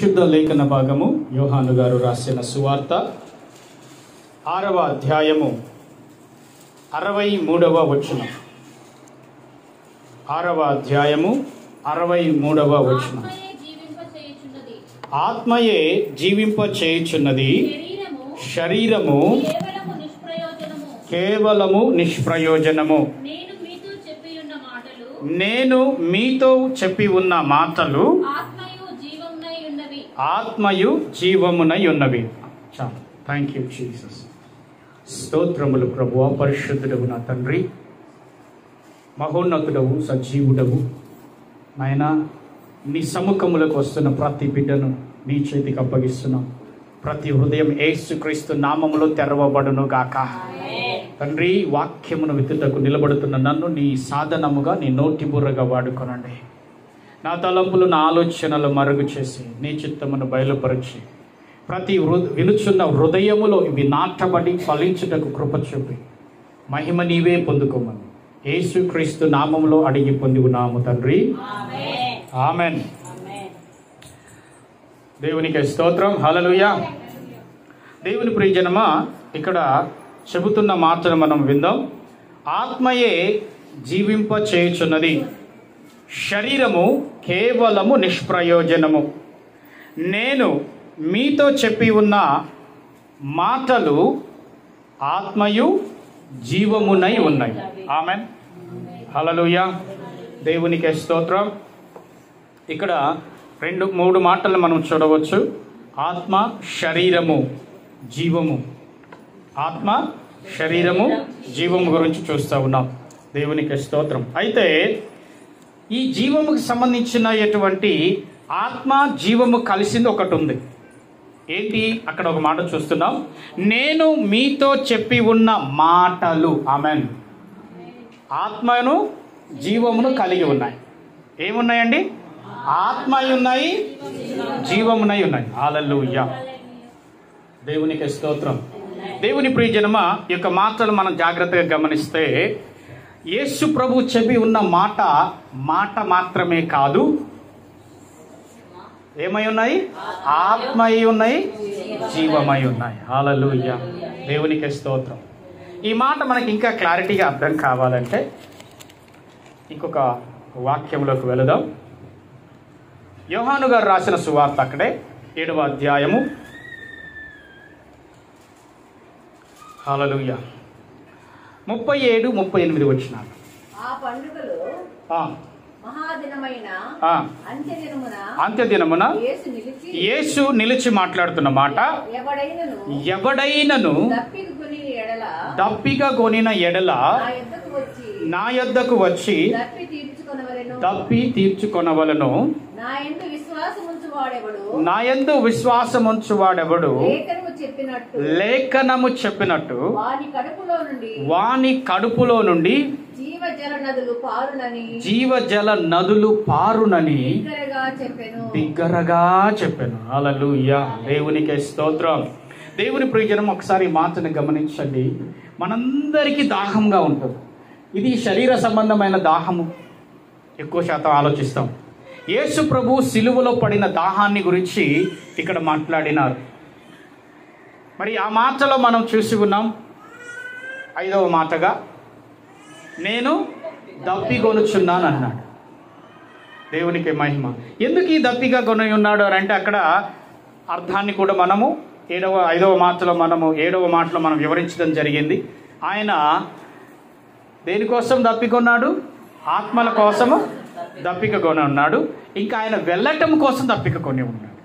శుద్ధ లేఖన భాగము యోహాను గారు రాసిన సువార్త 6వ అధ్యాయము 63వ వచనం. 6వ అధ్యాయము 63వ వచనం. ఆత్మయే జీవింప చేయుచున్నది, శరీరము కేవలము నిష్ప్రయోజనము. నేను మీతో చెప్పి ఉన్న మాటలు ఆత్మయు జీవమునై ఉన్నవి. చాలు. Thank you Jesus. స్తోత్రములు ప్రభువా. పరిశుద్ధుడవు నా తండ్రి, మహోన్నతుడవు, సజీవుడవు నాయనా. నీ సముఖములకు వస్తున్న ప్రతి బిడ్డను నీ చేతికి అప్పగిస్తున్నాం. ప్రతి హృదయం యేసుక్రీస్తు నామములో తెరవబడును గాక. తండ్రి, వాక్యమును విత్తుటకు నిలబడుతున్న నన్ను నీ సాధనముగా, నీ నోటి బుర్రగా వాడుకొనండి. నా తలంపులు, నా ఆలోచనలు మరుగు చేసి నీ చిత్తమును బయలుపరిచి ప్రతి వినుచున్న హృదయములో ఇవి నాటబడి ఫలించుటకు కృప చూపి మహిమ నీవే పొందుకోమని యేసుక్రీస్తు నామములో అడిగి పొంది ఉన్నాము తండ్రి. ఆమెన్. దేవునికి స్తోత్రం. హల్లెలూయా. దేవుని ప్రియజనమా, ఇక్కడ చెబుతున్న మాటను మనం విందాం. ఆత్మయే జీవింప చేయుచున్నది, శరీరము కేవలము నిష్ప్రయోజనము. నేను మీతో చెప్పి ఉన్న మాటలు ఆత్మయు జీవమునై ఉన్నాయి. ఆమెన్. హల్లెలూయా. దేవునికి స్తోత్రం. ఇక్కడ 2-3 మాటలు మనం చూడవచ్చు. ఆత్మ, శరీరము, జీవము. ఆత్మ, శరీరము, జీవము గురించి చూస్తూ ఉన్నాం. దేవునికి స్తోత్రం. అయితే ఈ జీవముకు సంబంధించినటువంటి ఆత్మ, జీవము కలిసింది ఒకటి ఉంది. ఏంటి? అక్కడ ఒక మాట చూస్తున్నాం. నేను మీతో చెప్పి ఉన్న మాటలు. ఆమెన్. ఆత్మను, జీవమును కలిగి ఉన్నాయి. ఏమున్నాయండి? ఆత్మ ఉన్నాయి, జీవమునై ఉన్నాయి. హల్లెలూయా. దేవునికి స్తోత్రం. దేవుని ప్రియజనమ, ఈ యొక్క మాటలు మనం జాగ్రత్తగా గమనిస్తే యేసు ప్రభు చెప్పి ఉన్న మాట మాత్రమే కాదు. ఏమై ఉన్నాయి? ఆత్మై ఉన్నాయి, జీవమై ఉన్నాయి. హల్లెలూయా. దేవునికి స్తోత్రం. ఈ మాట మనకి ఇంకా క్లారిటీగా అర్థం కావాలంటే ఇంకొక వాక్యంలోకి వెళదాం. యోహాను గారు రాసిన సువార్త, అక్కడే 7వ అధ్యాయము. హల్లెలూయా. 37-38 వచనాలు. ఆ పండుగలో మహాదినమైన అంత్యదినమున యేసు నిలిచి మాట్లాడుతున్న మాట, ఎవడైనను దప్పిక కొనిన ఎడల నా యొద్దకు వచ్చి దప్పి తీర్చుకొనవలెను. నా యందు విశ్వాసముంచువాడెవడు లేఖనము చెప్పినట్టు వాని కడుపులో నుండి జీవజల నదులు పారునని బిగ్గరగా చెప్పాను. హల్లెలూయా. దేవునికి స్తోత్రం. దేవుని ప్రియజనం, ఒకసారి ఈ మాటను గమనించండి. మనందరికీ దాహంగా ఉంటుంది. ఇది శరీర సంబంధమైన దాహము. ఎక్కువ శాతం ఆలోచిస్తాం. యేసు ప్రభు సిలువలో పడిన దాహాన్ని గురించి ఇక్కడ మాట్లాడినారు. మరి ఆ మాటలో మనం చూసి ఉన్నాం. 5వ మాటగా నేను దప్పిగొనుచున్నాను అన్నాడు. దేవునికి మహిమ. ఎందుకు ఈ దప్పిగా కొని ఉన్నాడు అని అంటే అక్కడ అర్థాన్ని కూడా మనము 5వ మాటలో మనం వివరించడం జరిగింది. ఆయన దేనికోసం దప్పికొన్నాడు? ఆత్మల కోసము దప్పిక కొని ఉన్నాడు. ఇంకా ఆయన వెళ్ళటం కోసం దప్పిక కొని ఉన్నాడు.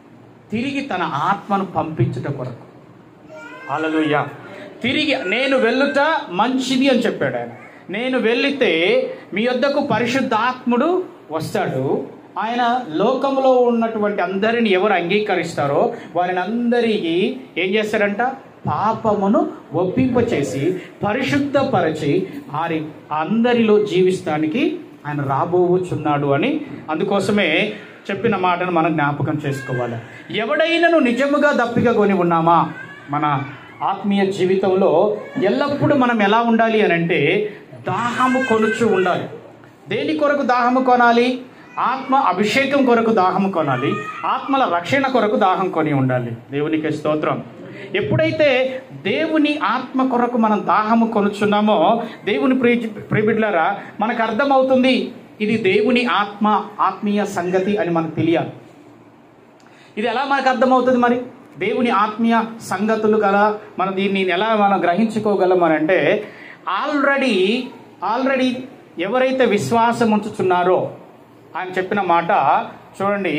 తిరిగి తన ఆత్మను పంపించుట కొరకు. హల్లెలూయా. తిరిగి నేను వెళ్ళుట మంచిది అని చెప్పాడు ఆయన. నేను వెళ్ళితే మీ వద్దకు పరిశుద్ధాత్ముడు వస్తాడు. ఆయన లోకంలో ఉన్నటువంటి అందరిని ఎవరు అంగీకరిస్తారో వారిని అందరికీ ఏం చేస్తాడంట? పాపమును ఒప్పింపచేసి పరిశుద్ధపరచి వారి అందరిలో జీవిస్తానికి ఆయన రాబోచున్నాడు అని. అందుకోసమే చెప్పిన మాటను మనం జ్ఞాపకం చేసుకోవాలి. ఎవడైనాను నిజముగా దప్పిక కొని ఉన్నామా? మన ఆత్మీయ జీవితంలో ఎల్లప్పుడూ మనం ఎలా ఉండాలి అని అంటే దాహము కొనుచు ఉండాలి. దేని కొరకు దాహము కొనాలి? ఆత్మ అభిషేకం కొరకు దాహం కొనాలి, ఆత్మల రక్షణ కొరకు దాహం కొని ఉండాలి. దేవునికి స్తోత్రం. ఎప్పుడైతే దేవుని ఆత్మ కొరకు మనం దాహము కొనుచున్నామో దేవుని ప్రియబిడ్డలారా మనకు అర్థమవుతుంది ఇది దేవుని ఆత్మ, ఆత్మీయ సంగతి అని మనకు తెలియాలి. ఇది ఎలా మనకు అర్థమవుతుంది? మరి దేవుని ఆత్మీయ సంగతులు గల మనం దీన్ని ఎలా మనం గ్రహించుకోగలమనంటే ఆల్రెడీ ఎవరైతే విశ్వాసం ఉంచుతున్నారో ఆయన చెప్పిన మాట చూడండి.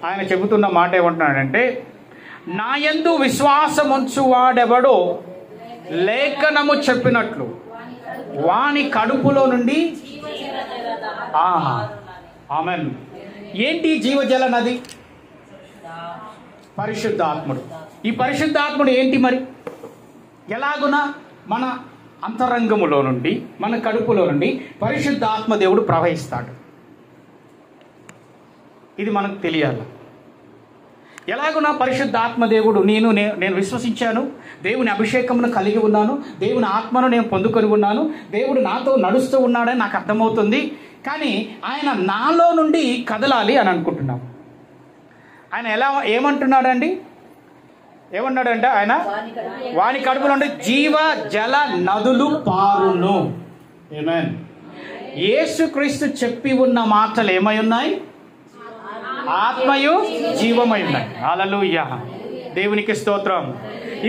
ఆయన చెబుతున్న మాట ఏమంటున్నాడంటే, నా యందు విశ్వాసం ఉంచువాడెవడో లేఖనము చెప్పినట్లు వాని కడుపులో నుండి ఆమెన్. ఏంటి జీవజల నది? పరిశుద్ధాత్ముడు. ఈ పరిశుద్ధాత్ముడు ఏంటి మరి? ఎలాగున మన అంతరంగములో నుండి, మన కడుపులో నుండి పరిశుద్ధాత్మ దేవుడు ప్రవహిస్తాడు. ఇది మనకు తెలియాలి. ఎలాగున పరిశుద్ధాత్మ దేవుడు నేను విశ్వసించాను, దేవుని అభిషేకమును కలిగి ఉన్నాను, దేవుని ఆత్మను నేను పొందుకొని ఉన్నాను, దేవుడు నాతో నడుస్తూ ఉన్నాడని నాకు అర్థమవుతుంది. కానీ ఆయన నాలో నుండి కదలాలి అని అనుకుంటున్నాను. ఆయన ఏమంటున్నాడండి? ఏమన్నాడంటే ఆయన వాని కడుపులో నుండి జీవ జల నదులు పారును. ఆమేన్. యేసుక్రీస్తు చెప్పి ఉన్న మాటలు ఏమై ఉన్నాయి? ఆత్మయు జీవమై ఉన్నాయి. హల్లెలూయా, దేవునికి స్తోత్రం.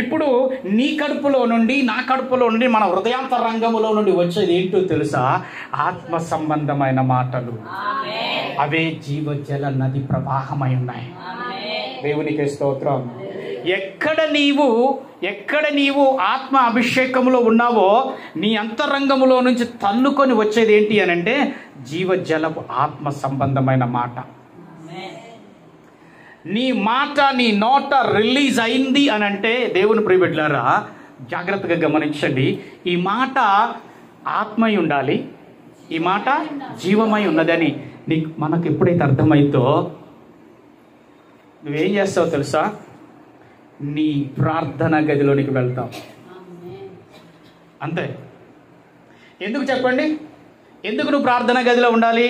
ఇప్పుడు నీ కడుపులో నుండి, నా కడుపులో నుండి, మన హృదయాంతరంగములో నుండి వచ్చేది ఏంటో తెలుసా? ఆత్మ సంబంధమైన మాటలు. అవే జీవజల నది ప్రవాహమై ఉన్నాయి. దేవునికి స్తోత్రం. ఎక్కడ నీవు ఆత్మ అభిషేకములో ఉన్నావో నీ అంతరంగములో నుంచి తన్నుకొని వచ్చేది ఏంటి అని అంటే జీవజలపు ఆత్మ సంబంధమైన మాట. నీ మాట నీ నోట రిలీజ్ అయింది అని అంటే దేవుని ప్రియబిడ్డలారా జాగ్రత్తగా గమనించండి. ఈ మాట ఆత్మై ఉండాలి, ఈ మాట జీవమై ఉన్నదని మనకు ఎప్పుడైతే అర్థమైందో నువ్వేం చేస్తావు తెలుసా? నీ ప్రార్థన గదిలోనికి వెళ్తావు. అంతే. ఎందుకు చెప్పండి? ఎందుకు నువ్వు ప్రార్థన గదిలో ఉండాలి?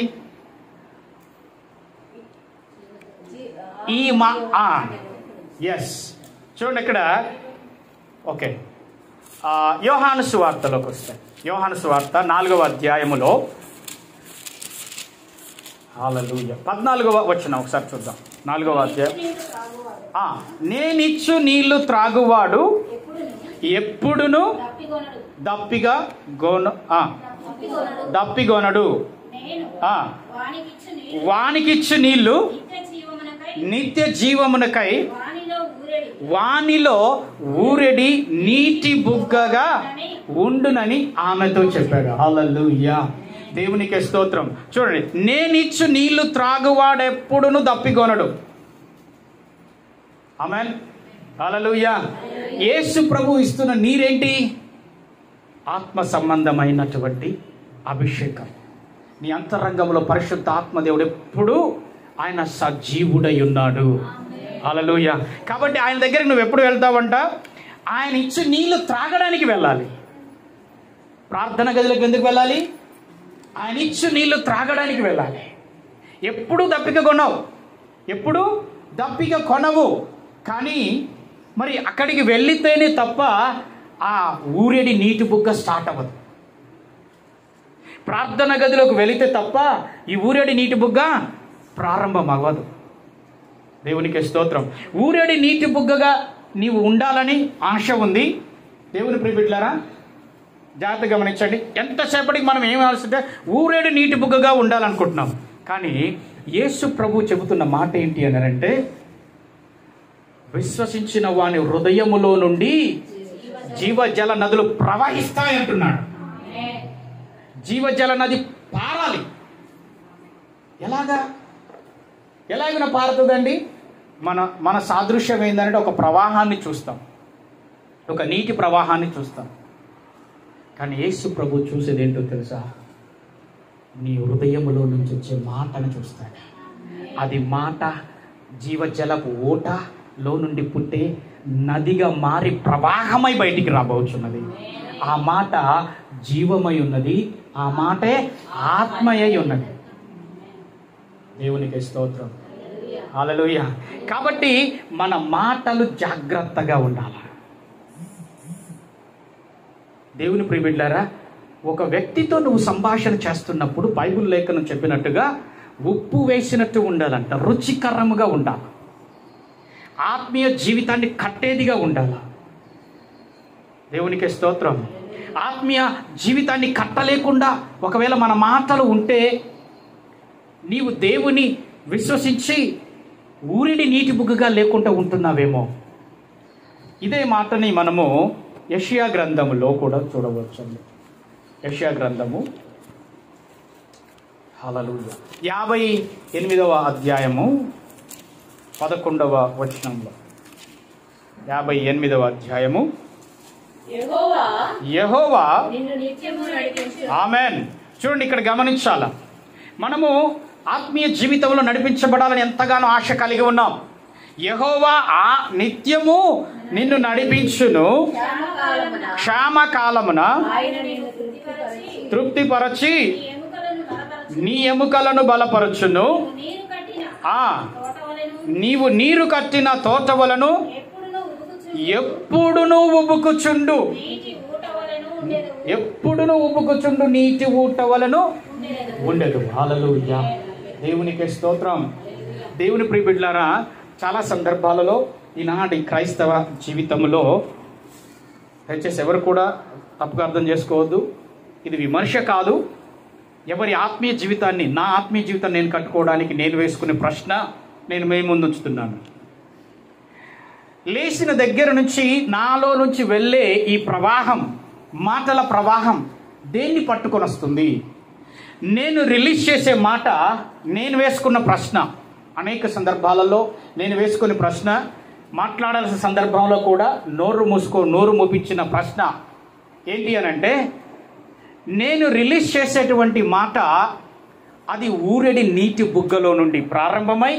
ఎస్, చూడండి ఇక్కడ. ఓకే, యోహాను సువార్తలోకి వస్తాయి. యోహాను సువార్త 4వ అధ్యాయములో 14వ వచనం ఒకసారి చూద్దాం. 4వ అధ్యాయం. నేనిచ్చు నీళ్లు త్రాగువాడు ఎప్పుడును దప్పిగొనడు. వానికిచ్చు నీళ్లు నిత్య జీవమునకై వానిలో ఊరెడి నీటి బుగ్గగా ఉండునని ఆమెతో చెప్పాడు. హల్లెలూయా, దేవునికి స్తోత్రం. చూడండి, నేనిచ్చు నీళ్లు త్రాగువాడెప్పుడును దప్పిగొనడు. ఆమేన్, హల్లెలూయా. యేసు ప్రభు ఇస్తున్న నీరేంటి? ఆత్మ సంబంధమైనటువంటి అభిషేకం. నీ అంతరంగంలో పరిశుద్ధ ఆత్మదేవుడు ఎప్పుడు ఆయన సజీవుడై ఉన్నాడు. హల్లెలూయా. కాబట్టి ఆయన దగ్గరికి నువ్వు ఎప్పుడు వెళ్తావంట? ఆయన ఇచ్చి నీళ్లు త్రాగడానికి వెళ్ళాలి. ప్రార్థన గదిలోకి ఎందుకు వెళ్ళాలి? ఆయన ఇచ్చి నీళ్లు త్రాగడానికి వెళ్ళాలి. ఎప్పుడు దప్పిక కొనవు. కానీ మరి అక్కడికి వెళ్ళితేనే తప్ప ఆ ఊరేడి నీటి బుగ్గ స్టార్ట్ అవ్వదు. ప్రార్థన గదిలోకి వెళితే తప్ప ఈ ఊరేడి నీటి బుగ్గ ప్రారంభం అవ్వదు. దేవునికి స్తోత్రం. ఊరేడి నీటి బుగ్గగా నీవు ఉండాలని ఆశ ఉంది. దేవుని ప్రియబిడ్డలారా జాగ్రత్తగా గమనించండి. ఎంతసేపటికి మనం ఏం ఆలోచిస్తే ఊరేడి నీటి బుగ్గగా ఉండాలనుకుంటున్నాం. కానీ యేసు ప్రభు చెబుతున్న మాట ఏంటి అని అంటే, విశ్వసించిన వాని హృదయములో నుండి జీవజల నదులు ప్రవహిస్తాయంటున్నాడు. జీవజల నది పారాలి. ఎలాగైనా పారుతుందండి? మన సాదృశ్యం ఏంటంటే ఒక ప్రవాహాన్ని చూస్తాం, ఒక నీటి ప్రవాహాన్ని చూస్తాం. కానీ యేసు ప్రభు చూసేది ఏంటో తెలుసా? నీ హృదయములో నుంచి వచ్చే మాటను చూస్తాడు. అది మాట జీవజలపు ఓటలో నుండి పుట్టే నదిగా మారి ప్రవాహమై బయటికి రాబోతున్నది. ఆ మాట జీవమై ఉన్నది, ఆ మాటే ఆత్మయై ఉన్నది. దేవునికి స్తోత్రం. హల్లెలూయా. కాబట్టి మన మాటలు జాగ్రత్తగా ఉండాలి. దేవుని ప్రియబిడ్డలారా, ఒక వ్యక్తితో నువ్వు సంభాషణ చేస్తున్నప్పుడు బైబిల్ లేఖనం చెప్పినట్టుగా ఉప్పు వేసినట్టు ఉండాలంట, రుచికరముగా ఉండాలి, ఆత్మీయ జీవితాన్ని కట్టేదిగా ఉండాలి. దేవునికి స్తోత్రం. ఆత్మీయ జీవితాన్ని కట్టలేకుండా ఒకవేళ మన మాటలు ఉంటే నీవు దేవుని విశ్వసించి ఊరిడి నీటి బుగ్గగా లేకుండా ఉంటున్నావేమో. ఇదే మాటని మనము యెషయా గ్రంథములో కూడా చూడవచ్చండి. యెషయా గ్రంథము హల్లెలూయా 58వ అధ్యాయము 11వ వచనంలో, 58వ అధ్యాయము, యెహోవా ఆమేన్. చూడండి, ఇక్కడ గమనించాల, మనము ఆత్మీయ జీవితంలో నడిపించబడాలని ఎంతగానో ఆశ కలిగి ఉన్నాం. యెహోవా నిత్యము నిన్ను నడిపించును, క్షామకాలమున తృప్తిపరచి నీ ఎముకలను బలపరచును. నీవు నీరు కట్టిన తోటవలను ఎప్పుడును ఉబుకుచుండు, ఎప్పుడును ఉబుకుచుండు, నీటి ఊటవలను ఉండదు. హల్లెలూయా. దేవునికి స్తోత్రం. దేవుని ప్రియబిడ్డలారా, చాలా సందర్భాలలో ఈనాటి క్రైస్తవ జీవితంలో, దయచేసి ఎవరు కూడా తప్పుగా అర్థం చేసుకోవద్దు, ఇది విమర్శ కాదు. ఎవరి ఆత్మీయ జీవితాన్ని, నా ఆత్మీయ జీవితాన్ని నేను కట్టుకోవడానికి నేను వేసుకునే ప్రశ్న నేను మీ ముందు ఉంచుతున్నాను. లేచిన దగ్గర నుంచి నాలో నుంచి వెళ్ళే ఈ ప్రవాహం, మాటల ప్రవాహం దేన్ని పట్టుకొని వస్తుంది? నేను రిలీజ్ చేసే మాట, నేను వేసుకున్న ప్రశ్న, అనేక సందర్భాలలో నేను వేసుకునే ప్రశ్న, మాట్లాడాల్సిన సందర్భంలో కూడా నోరు మూపించిన ప్రశ్న ఏంటి అని అంటే, నేను రిలీజ్ చేసేటువంటి మాట అది ఊరెడి నీటి బుగ్గలో నుండి ప్రారంభమై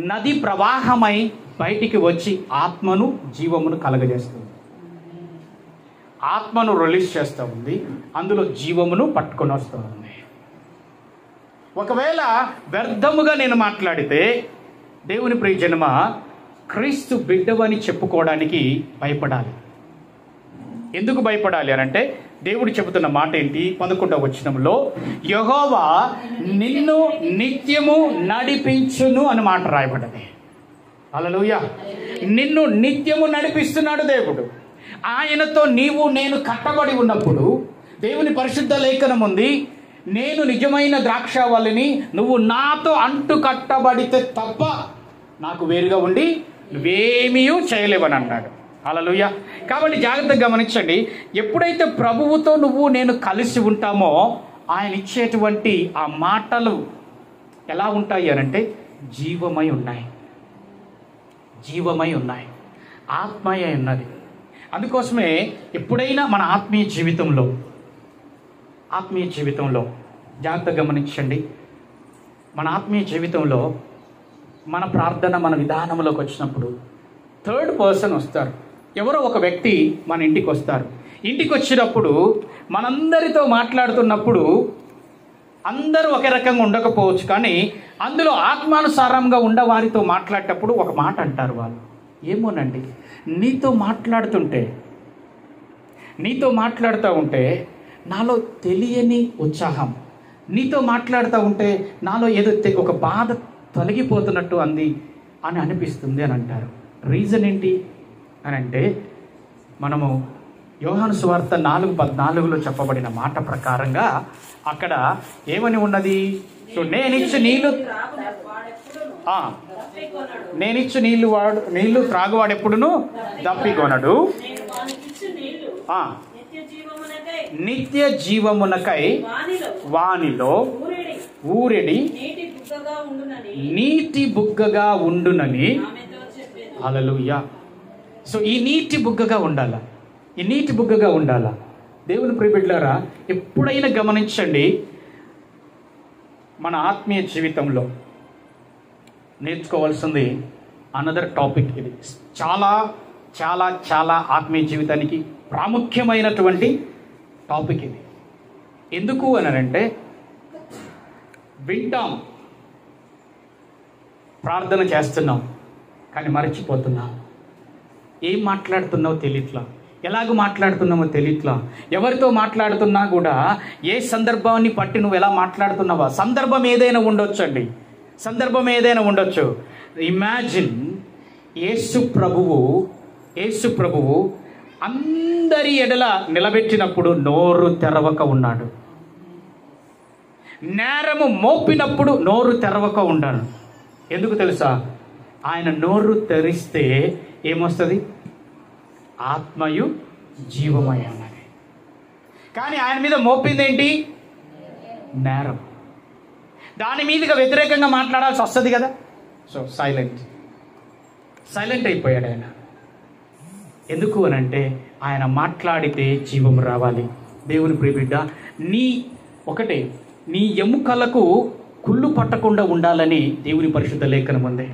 నది ప్రవాహమై బయటికి వచ్చి ఆత్మను జీవమును కలగజేస్తుంది. ఆత్మను రిలీజ్ చేస్తూ ఉంది, అందులో జీవమును పట్టుకొని వస్తూ ఉంది. ఒకవేళ వ్యర్థముగా నేను మాట్లాడితే, దేవుని ప్రియజనమ, క్రీస్తు బిడ్డవని చెప్పుకోవడానికి భయపడాలి. ఎందుకు భయపడాలి అని అంటే, దేవుడు చెబుతున్న మాట ఏంటి? 11వ వచనంలో, యెహోవా నిన్ను నిత్యము నడిపించును అని మాట రాయబడ్డది. హల్లెలూయా. నిన్ను నిత్యము నడిపిస్తున్నాడు దేవుడు. ఆయనతో నీవు నేను కట్టబడి ఉన్నప్పుడు, దేవుని పరిశుద్ధ లేఖనం ఉంది, నేను నిజమైన ద్రాక్షావల్లిని, నువ్వు నాతో అంటు కట్టబడితే తప్ప నాకు వేరుగా ఉండి నువ్వేమీ చేయలేవని అన్నాడు. హల్లెలూయా. కాబట్టి జాగ్రత్తగా గమనించండి, ఎప్పుడైతే ప్రభువుతో నువ్వు నేను కలిసి ఉంటామో ఆయన ఇచ్చేటువంటి ఆ మాటలు ఎలా ఉంటాయి అనంటే జీవమై ఉన్నాయి, జీవమై ఉన్నాయి, ఆత్మయే ఉన్నది. అందుకోసమే ఎప్పుడైనా మన ఆత్మీయ జీవితంలో జాగ్రత్తగా గమనించండి, మన ఆత్మీయ జీవితంలో మన ప్రార్థన, మన విధానంలోకి వచ్చినప్పుడు థర్డ్ పర్సన్ వస్తారు. ఎవరో ఒక వ్యక్తి మన ఇంటికి వస్తారు. ఇంటికి వచ్చినప్పుడు మనందరితో మాట్లాడుతున్నప్పుడు అందరూ ఒకే రకంగా ఉండకపోవచ్చు, కానీ అందులో ఆత్మానుసారంగా ఉండవారితో మాట్లాడేటప్పుడు ఒక మాట అంటారు వాళ్ళు. ఏమోనండి, నీతో మాట్లాడుతూ ఉంటే నాలో తెలియని ఉత్సాహం, నీతో మాట్లాడుతూ ఉంటే నాలో ఏదో ఒక బాధ తొలగిపోతున్నట్టు అని అనిపిస్తుంది అని అంటారు. రీజన్ ఏంటి అని అంటే, మనము యోహాను సువార్త 4:14లో చెప్పబడిన మాట ప్రకారంగా అక్కడ ఏమని ఉన్నది? సో నేనిచ్చు నీళ్లు త్రాగువాడెప్పుడును దప్పికొనడు, నిత్య జీవమునకై వానిలో ఊరెడి నీటి బుగ్గగా ఉండునని. హల్లెలూయా. సో ఈ నీటి బుగ్గగా ఉండాలా. దేవుని ప్రియబిడ్డలారా, ఎప్పుడైనా గమనించండి, మన ఆత్మీయ జీవితంలో నేర్చుకోవాల్సింది అనదర్ టాపిక్. ఇది చాలా చాలా చాలా ఆత్మీయ జీవితానికి ప్రాముఖ్యమైనటువంటి టాపిక్ ఇది. ఎందుకు అని అంటే, వింటాం, ప్రార్థన చేస్తున్నావు కానీ మరచిపోతున్నావు. ఏం మాట్లాడుతున్నావో తెలియట్లా, ఎలాగ మాట్లాడుతున్నామో తెలియట్లా. ఎవరితో మాట్లాడుతున్నా కూడా ఏ సందర్భాన్ని బట్టి నువ్వు ఎలా మాట్లాడుతున్నావా? సందర్భం ఏదైనా ఉండొచ్చు అండి, సందర్భం ఏదైనా ఉండొచ్చు. ఇమాజిన్ యేసు ప్రభువు అందరి ఎడల నిలబెట్టినప్పుడు నోరు తెరవక ఉన్నాడు. నేరము మోపినప్పుడు నోరు తెరవక ఉన్నాడు. ఎందుకు తెలుసా? ఆయన నోరు తెరిస్తే ఏమొస్తుంది? ఆత్మయు జీవమయ అన్నది. కానీ ఆయన మీద మోపింది ఏంటి? నేరం. దాని మీదుగా వ్యతిరేకంగా మాట్లాడాల్సి వస్తుంది కదా. సో సైలెంట్ అయిపోయాడు ఆయన. ఎందుకు అనంటే ఆయన మాట్లాడితే జీవం రావాలి. దేవుని ప్రియబిడ్డ, నీ ఎముకలకు కుళ్ళు పట్టకుండా ఉండాలని దేవుని పరిశుద్ధ లేఖనం ఉంది.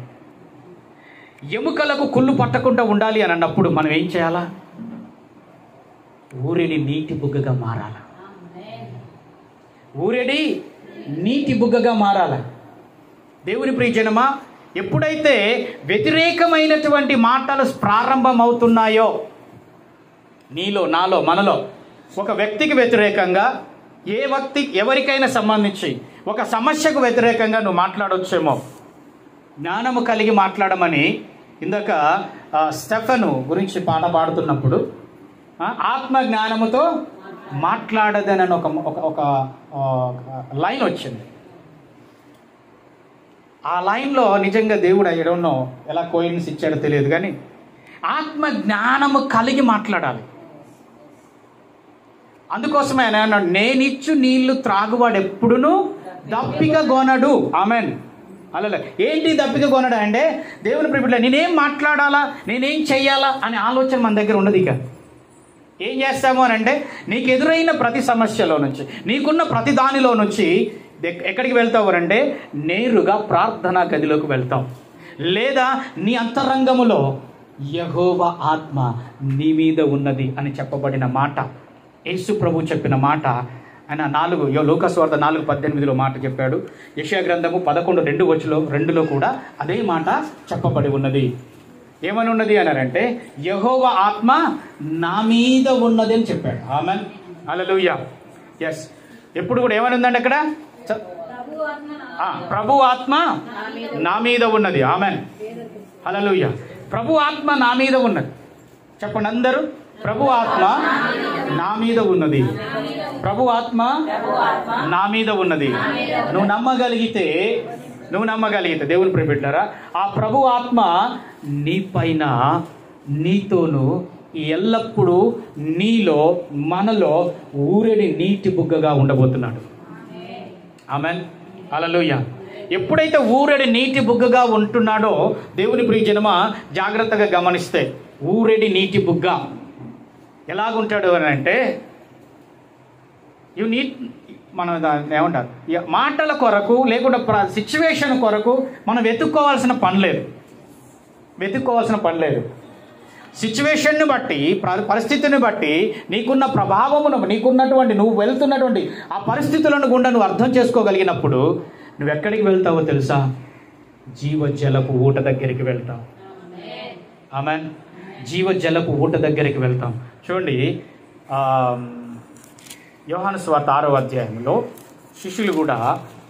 ఎముకలకు కుళ్ళు పట్టకుండా ఉండాలి అని అన్నప్పుడు మనం ఏం చేయాలా? ఊరేడి నీటి బుగ్గగా మారాల. ఊరేడి నీటి బుగ్గగా మారాల. దేవుని ప్రియజనమా, ఎప్పుడైతే వ్యతిరేకమైనటువంటి మాటలు ప్రారంభమవుతున్నాయో నీలో, నాలో, మనలో, ఒక వ్యక్తికి వ్యతిరేకంగా, ఎవరికైనా సంబంధించి ఒక సమస్యకు వ్యతిరేకంగా నువ్వు మాట్లాడొచ్చేమో. జ్ఞానము కలిగి మాట్లాడమని ఇందాక స్టెఫెను గురించి పాట పాడుతున్నప్పుడు ఆత్మ జ్ఞానముతో మాట్లాడదని ఒక లైన్ వచ్చింది. ఆ లైన్లో నిజంగా దేవుడు అయ్యడంలో ఎలా కోయిన్స్ ఇచ్చాడో తెలియదు, కానీ ఆత్మ జ్ఞానము కలిగి మాట్లాడాలి. అందుకోసమే ఆయన అన్నాడు, నేనిచ్చు నీళ్లు త్రాగువాడు ఎప్పుడును దప్పిక గొనడు. ఆమెన్. అలా ఏంటి దప్పిక కొనడా అంటే, దేవుని ప్రియబిడ్డ నేనేం మాట్లాడాలా, నేనేం చెయ్యాలా అనే ఆలోచన మన దగ్గర ఉండదు. ఇక ఏం చేస్తాము అని అంటే, నీకు ఎదురైన ప్రతి సమస్యలో నుంచి, నీకున్న ప్రతి దానిలో నుంచి ఎక్కడికి వెళ్తావు అంటే నేరుగా ప్రార్థనా గదిలోకి వెళ్తావు. లేదా నీ అంతరంగములో యెహోవా ఆత్మ నీ మీద ఉన్నది అని చెప్పబడిన మాట, యేసు ప్రభు చెప్పిన మాట. ఆయన లూకా సువార్త 4:18 మాట చెప్పాడు. యెషయా గ్రంథము 11:2 కూడా అదే మాట చెప్పబడి ఉన్నది. ఏమని ఉన్నది అని అంటే, యెహోవా ఆత్మ నా మీద ఉన్నది అని చెప్పాడు. ఆమెన్. హల్లెలూయా. ఎస్. ఎప్పుడు కూడా ఏమని ఉందండి అక్కడ? ప్రభు ఆత్మ నా మీద ఉన్నది. ఆమెన్. హల్లెలూయా. ప్రభు ఆత్మ నా మీద ఉన్నది. చెప్పండి అందరూ, ప్రభు ఆత్మ నా మీద ఉన్నది. ప్రభు ఆత్మ నా మీద ఉన్నది. నువ్వు నమ్మగలిగితే దేవుని ప్రియబిడ్డలారా, ఆ ప్రభు ఆత్మ నీ పైన, నీతోను ఎల్లప్పుడూ నీలో, మనలో ఊరేడి నీటి బుగ్గగా ఉండబోతున్నాడు. ఆమెన్. హల్లెలూయా. ఎప్పుడైతే ఊరేడి నీటి బుగ్గగా ఉంటున్నాడో, దేవుని ప్రియజనమా జాగ్రత్తగా గమనిస్తే, ఊరేడి నీటి బుగ్గ ఎలాగుంటాడు అని అంటే, మనం ఏమంటారు, మాటల కొరకు లేకుండా సిచ్యువేషన్ కొరకు మనం వెతుక్కోవాల్సిన పని లేదు. సిచ్యువేషన్ని బట్టి, పరిస్థితిని బట్టి, నీకున్న ప్రభావమును, నీకున్నటువంటి, నువ్వు వెళ్తున్నటువంటి ఆ పరిస్థితులను గుండా నువ్వు అర్థం చేసుకోగలిగినప్పుడు నువ్వు ఎక్కడికి వెళ్తావో తెలుసా? జీవజలపు ఊట దగ్గరికి వెళ్తావు. ఆమెన్. జీవజలపు ఊట దగ్గరికి వెళ్తాం. చూడండి, యోహాను సువార్త 6వ అధ్యాయంలో శిష్యులు కూడా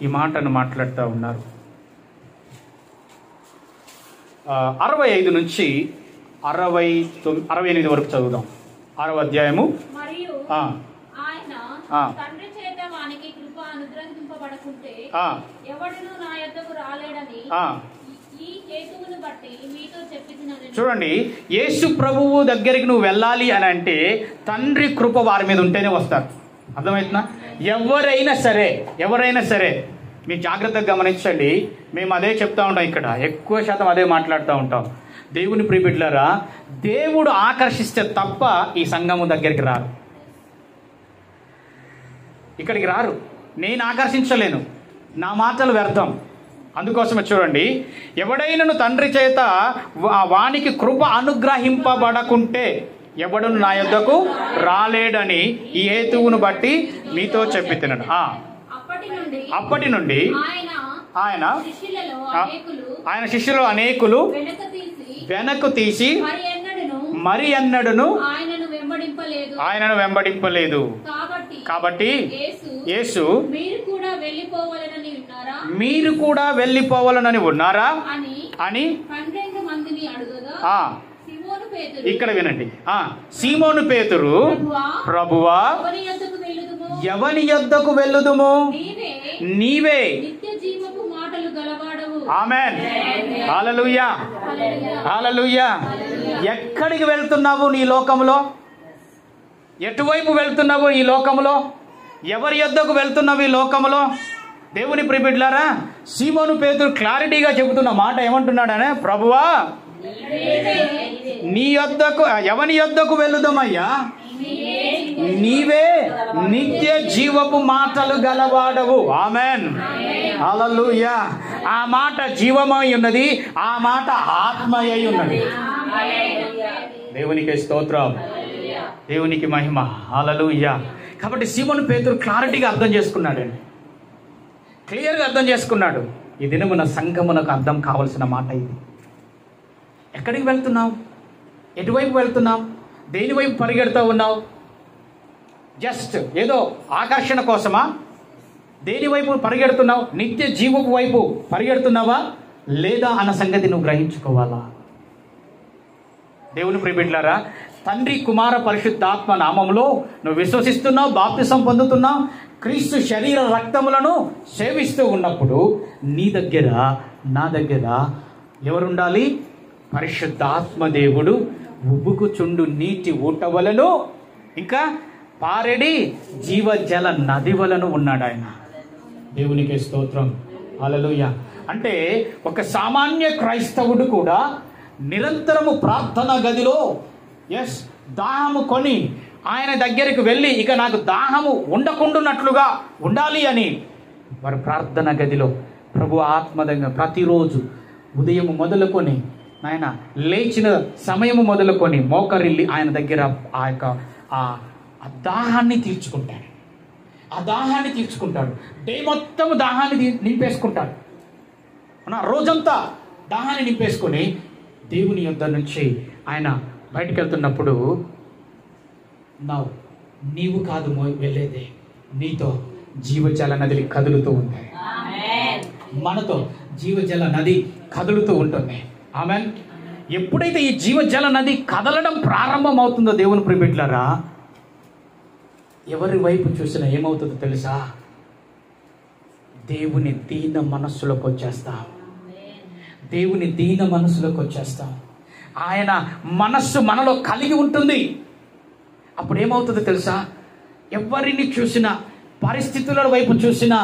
ఈ మాటను మాట్లాడుతూ ఉన్నారు. 65 నుంచి 68 వరకు చదువుదాం. 6వ అధ్యాయము. చూడండి, యేసు ప్రభువు దగ్గరికి నువ్వు వెళ్ళాలి అని అంటే తండ్రి కృప వారి మీద ఉంటేనే వస్తారు. అర్థమవుతుందా? ఎవరైనా సరే మీరు జాగ్రత్తగా గమనించండి. మేము అదే చెప్తా ఉంటాం, ఇక్కడ ఎక్కువ శాతం అదే మాట్లాడుతూ ఉంటాం. దేవుని ప్రియబిడ్డలారా, దేవుడు ఆకర్షిస్తే తప్ప ఈ సంఘము దగ్గరికి రారు, ఇక్కడికి రారు. నేను ఆకర్షించలేను, నా మాటలు వ్యర్థం. అందుకోసమే చూడండి, ఎవడైనను తండ్రి చేత వానికి కృప అనుగ్రహింపబడకుంటే ఎవడును నా యొద్దకు రాలేడని ఈ హేతువును బట్టి మీతో చెప్పి తినడు. అప్పటి నుండి ఆయన శిష్యులు అనేకులు వెనక్కు తీసి మరి ఎన్నడూను ఆయనను వెంబడింపలేదు. కాబట్టి యేసు మీరు కూడా వెళ్ళిపోవాలని ఉన్నారా అని ఇక్కడ వినండి. సీమోను పేతురు, ప్రభువా ఎవని యొద్దకు వెళ్ళుదుము? నీవే. ఆమేన్. హల్లెలూయా, హల్లెలూయా. ఎక్కడికి వెళ్తున్నావు నీ లోకంలో? ఎటువైపు వెళ్తున్నావు ఈ లోకంలో? ఎవరి యొద్దకు వెళ్తున్నావు ఈ లోకంలో? దేవుని ప్రియబిడ్డలారా, సీమోను పేతురు క్లారిటీగా చెబుతున్న మాట ఏమంటున్నాడనే, ప్రభువా నీ యొద్దకు ఎవని యొద్దకు వెళ్ళుదామయ్యా? నీవే నిత్య జీవపు మాటలు గలవాడవు. ఆమేన్, హల్లెలూయా. ఆ మాట జీవమై ఉన్నది, ఆ మాట ఆత్మయై ఉన్నది. దేవునికి స్తోత్రం, దేవునికి మహిమ. హల్లెలూయా. కాబట్టి సీమోను పేతురు క్లారిటీగా అర్థం చేసుకున్నాడండి, క్లియర్గా అర్థం చేసుకున్నాడు. ఈ దినమున సంఘమునకు అర్థం కావలసిన మాట ఇది. ఎక్కడికి వెళ్తున్నావు? ఎటువైపు వెళ్తున్నావు? దేని వైపు పరిగెడుతూ ఉన్నావు? జస్ట్ ఏదో ఆకర్షణ కోసమా? దేని వైపు పరిగెడుతున్నావు? నిత్య జీవపు వైపు పరిగెడుతున్నావా లేదా అన్న సంగతి నువ్వు గ్రహించుకోవాలా? దేవుని ప్రియబిడ్డలారా, తండ్రి కుమార పరిశుద్ధాత్మ నామములో నువ్వు విశ్వసిస్తున్నావు, బాప్తిసం పొందుతున్నావు, క్రీస్తు శరీర రక్తములను సేవిస్తూ ఉన్నప్పుడు నీ దగ్గర నా దగ్గర ఎవరుండాలి? పరిశుద్ధాత్మ దేవుడు ఉబ్బుకుచుండు నీటి ఊట వలను ఇంకా పారెడి జీవజల నది వలను ఉన్నాడు ఆయన. దేవునికి స్తోత్రం, హల్లెలూయా. అంటే ఒక సామాన్య క్రైస్తవుడు కూడా నిరంతరము ప్రార్థన గదిలో దాహము కొని ఆయన దగ్గరికి వెళ్ళి ఇక నాకు దాహము ఉండకుండానట్లుగా ఉండాలి అని వారి ప్రార్థన గదిలో ప్రభు ఆత్మ దగ్గర ప్రతిరోజు ఉదయం మొదలుకొని ఆయన లేచిన సమయము మొదలుకొని మోకరిల్లి ఆయన దగ్గర ఆ యొక్క ఆ దాహాన్ని తీర్చుకుంటాడు. ఆ దాహాన్ని తీర్చుకుంటాడు. డే మొత్తం దాహాన్ని నింపేసుకుంటాడు. రోజంతా దాహాన్ని నింపేసుకొని దేవుని యొద్ద నుంచి ఆయన బయటికి వెళ్తున్నప్పుడు, నీవు కాదు వెళ్ళేదే, నీతో జీవజల నది కదులుతూ ఉంది. మనతో జీవజల నది కదులుతూ ఉంటుంది. ఆమేన్. ఎప్పుడైతే ఈ జీవజల నది కదలడం ప్రారంభం అవుతుందో దేవుని ప్రియబిడ్డలారా, ఎవరి వైపు చూసినా ఏమవుతుందో తెలుసా? దేవుని దీన మనస్సులోకి వచ్చేస్తాం. దేవుని దీన మనస్సులోకి వచ్చేస్తాం. ఆయన మనస్సు మనలో కలిగి ఉంటుంది. అప్పుడు ఏమవుతుందో తెలుసా? ఎవరిని చూసినా, పరిస్థితుల వైపు చూసినా,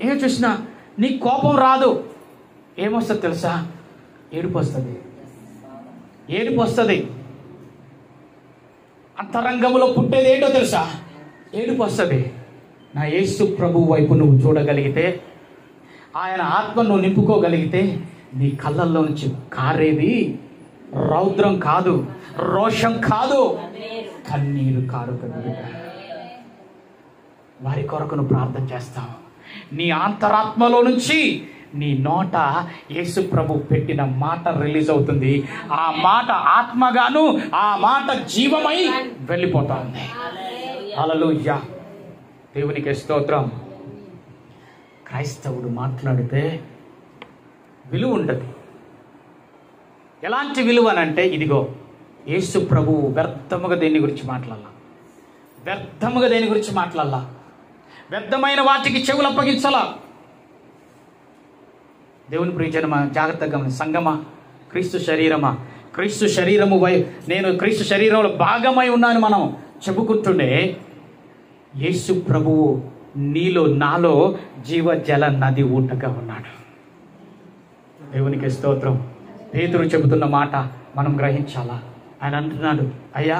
ఏం చూసినా నీ కోపం రాదు. ఏమొస్తుంది తెలుసా? ఏడుపు వస్తుంది. ఏడుపు వస్తుంది. అంతరంగంలో పుట్టేది ఏంటో తెలుసా? ఏడుపు వస్తుంది. నా యేసు ప్రభు వైపు నువ్వు చూడగలిగితే, ఆయన ఆత్మ నువ్వు నింపుకోగలిగితే, నీ కళ్ళల్లో నుంచి కారేది రౌద్రం కాదు, రోషం కాదు, కన్నీరు కారుతుంది. వారి కొరకు నువ్వు ప్రార్థన చేస్తావు. నీ అంతరాత్మలో నుంచి నీ నోట యేసు ప్రభు పెట్టిన మాట రిలీజ్ అవుతుంది. ఆ మాట ఆత్మగాను, ఆ మాట జీవమై వెళ్ళిపోతా ఉంది. హల్లెలూయా, దేవునికి స్తోత్రం. క్రైస్తవుడు మాట్లాడితే విలువ ఉంటుంది. ఎలాంటి విలువ అనంటే, ఇదిగో యేసు ప్రభు వ్యర్థముగా దేని గురించి మాట్లాడాల, వ్యర్థముగా దేని గురించి మాట్లాడాల, వ్యర్థమైన వాటికి చెవులు అప్పగించాలా. దేవుని ప్రియజనమా, జాగ్రత్తగా సంగమా, క్రీస్తు శరీరమా, క్రీస్తు శరీరము నేను క్రీస్తు శరీరంలో భాగమై ఉన్నాను మనం చెప్పుకుంటుండే, యేసు ప్రభువు నీలో నాలో జీవజల నది ఊటగా ఉన్నాడు. దేవునికి స్తోత్రం. పేతురు చెబుతున్న మాట మనం గ్రహించాలా. ఆయన అంటున్నాడు, అయ్యా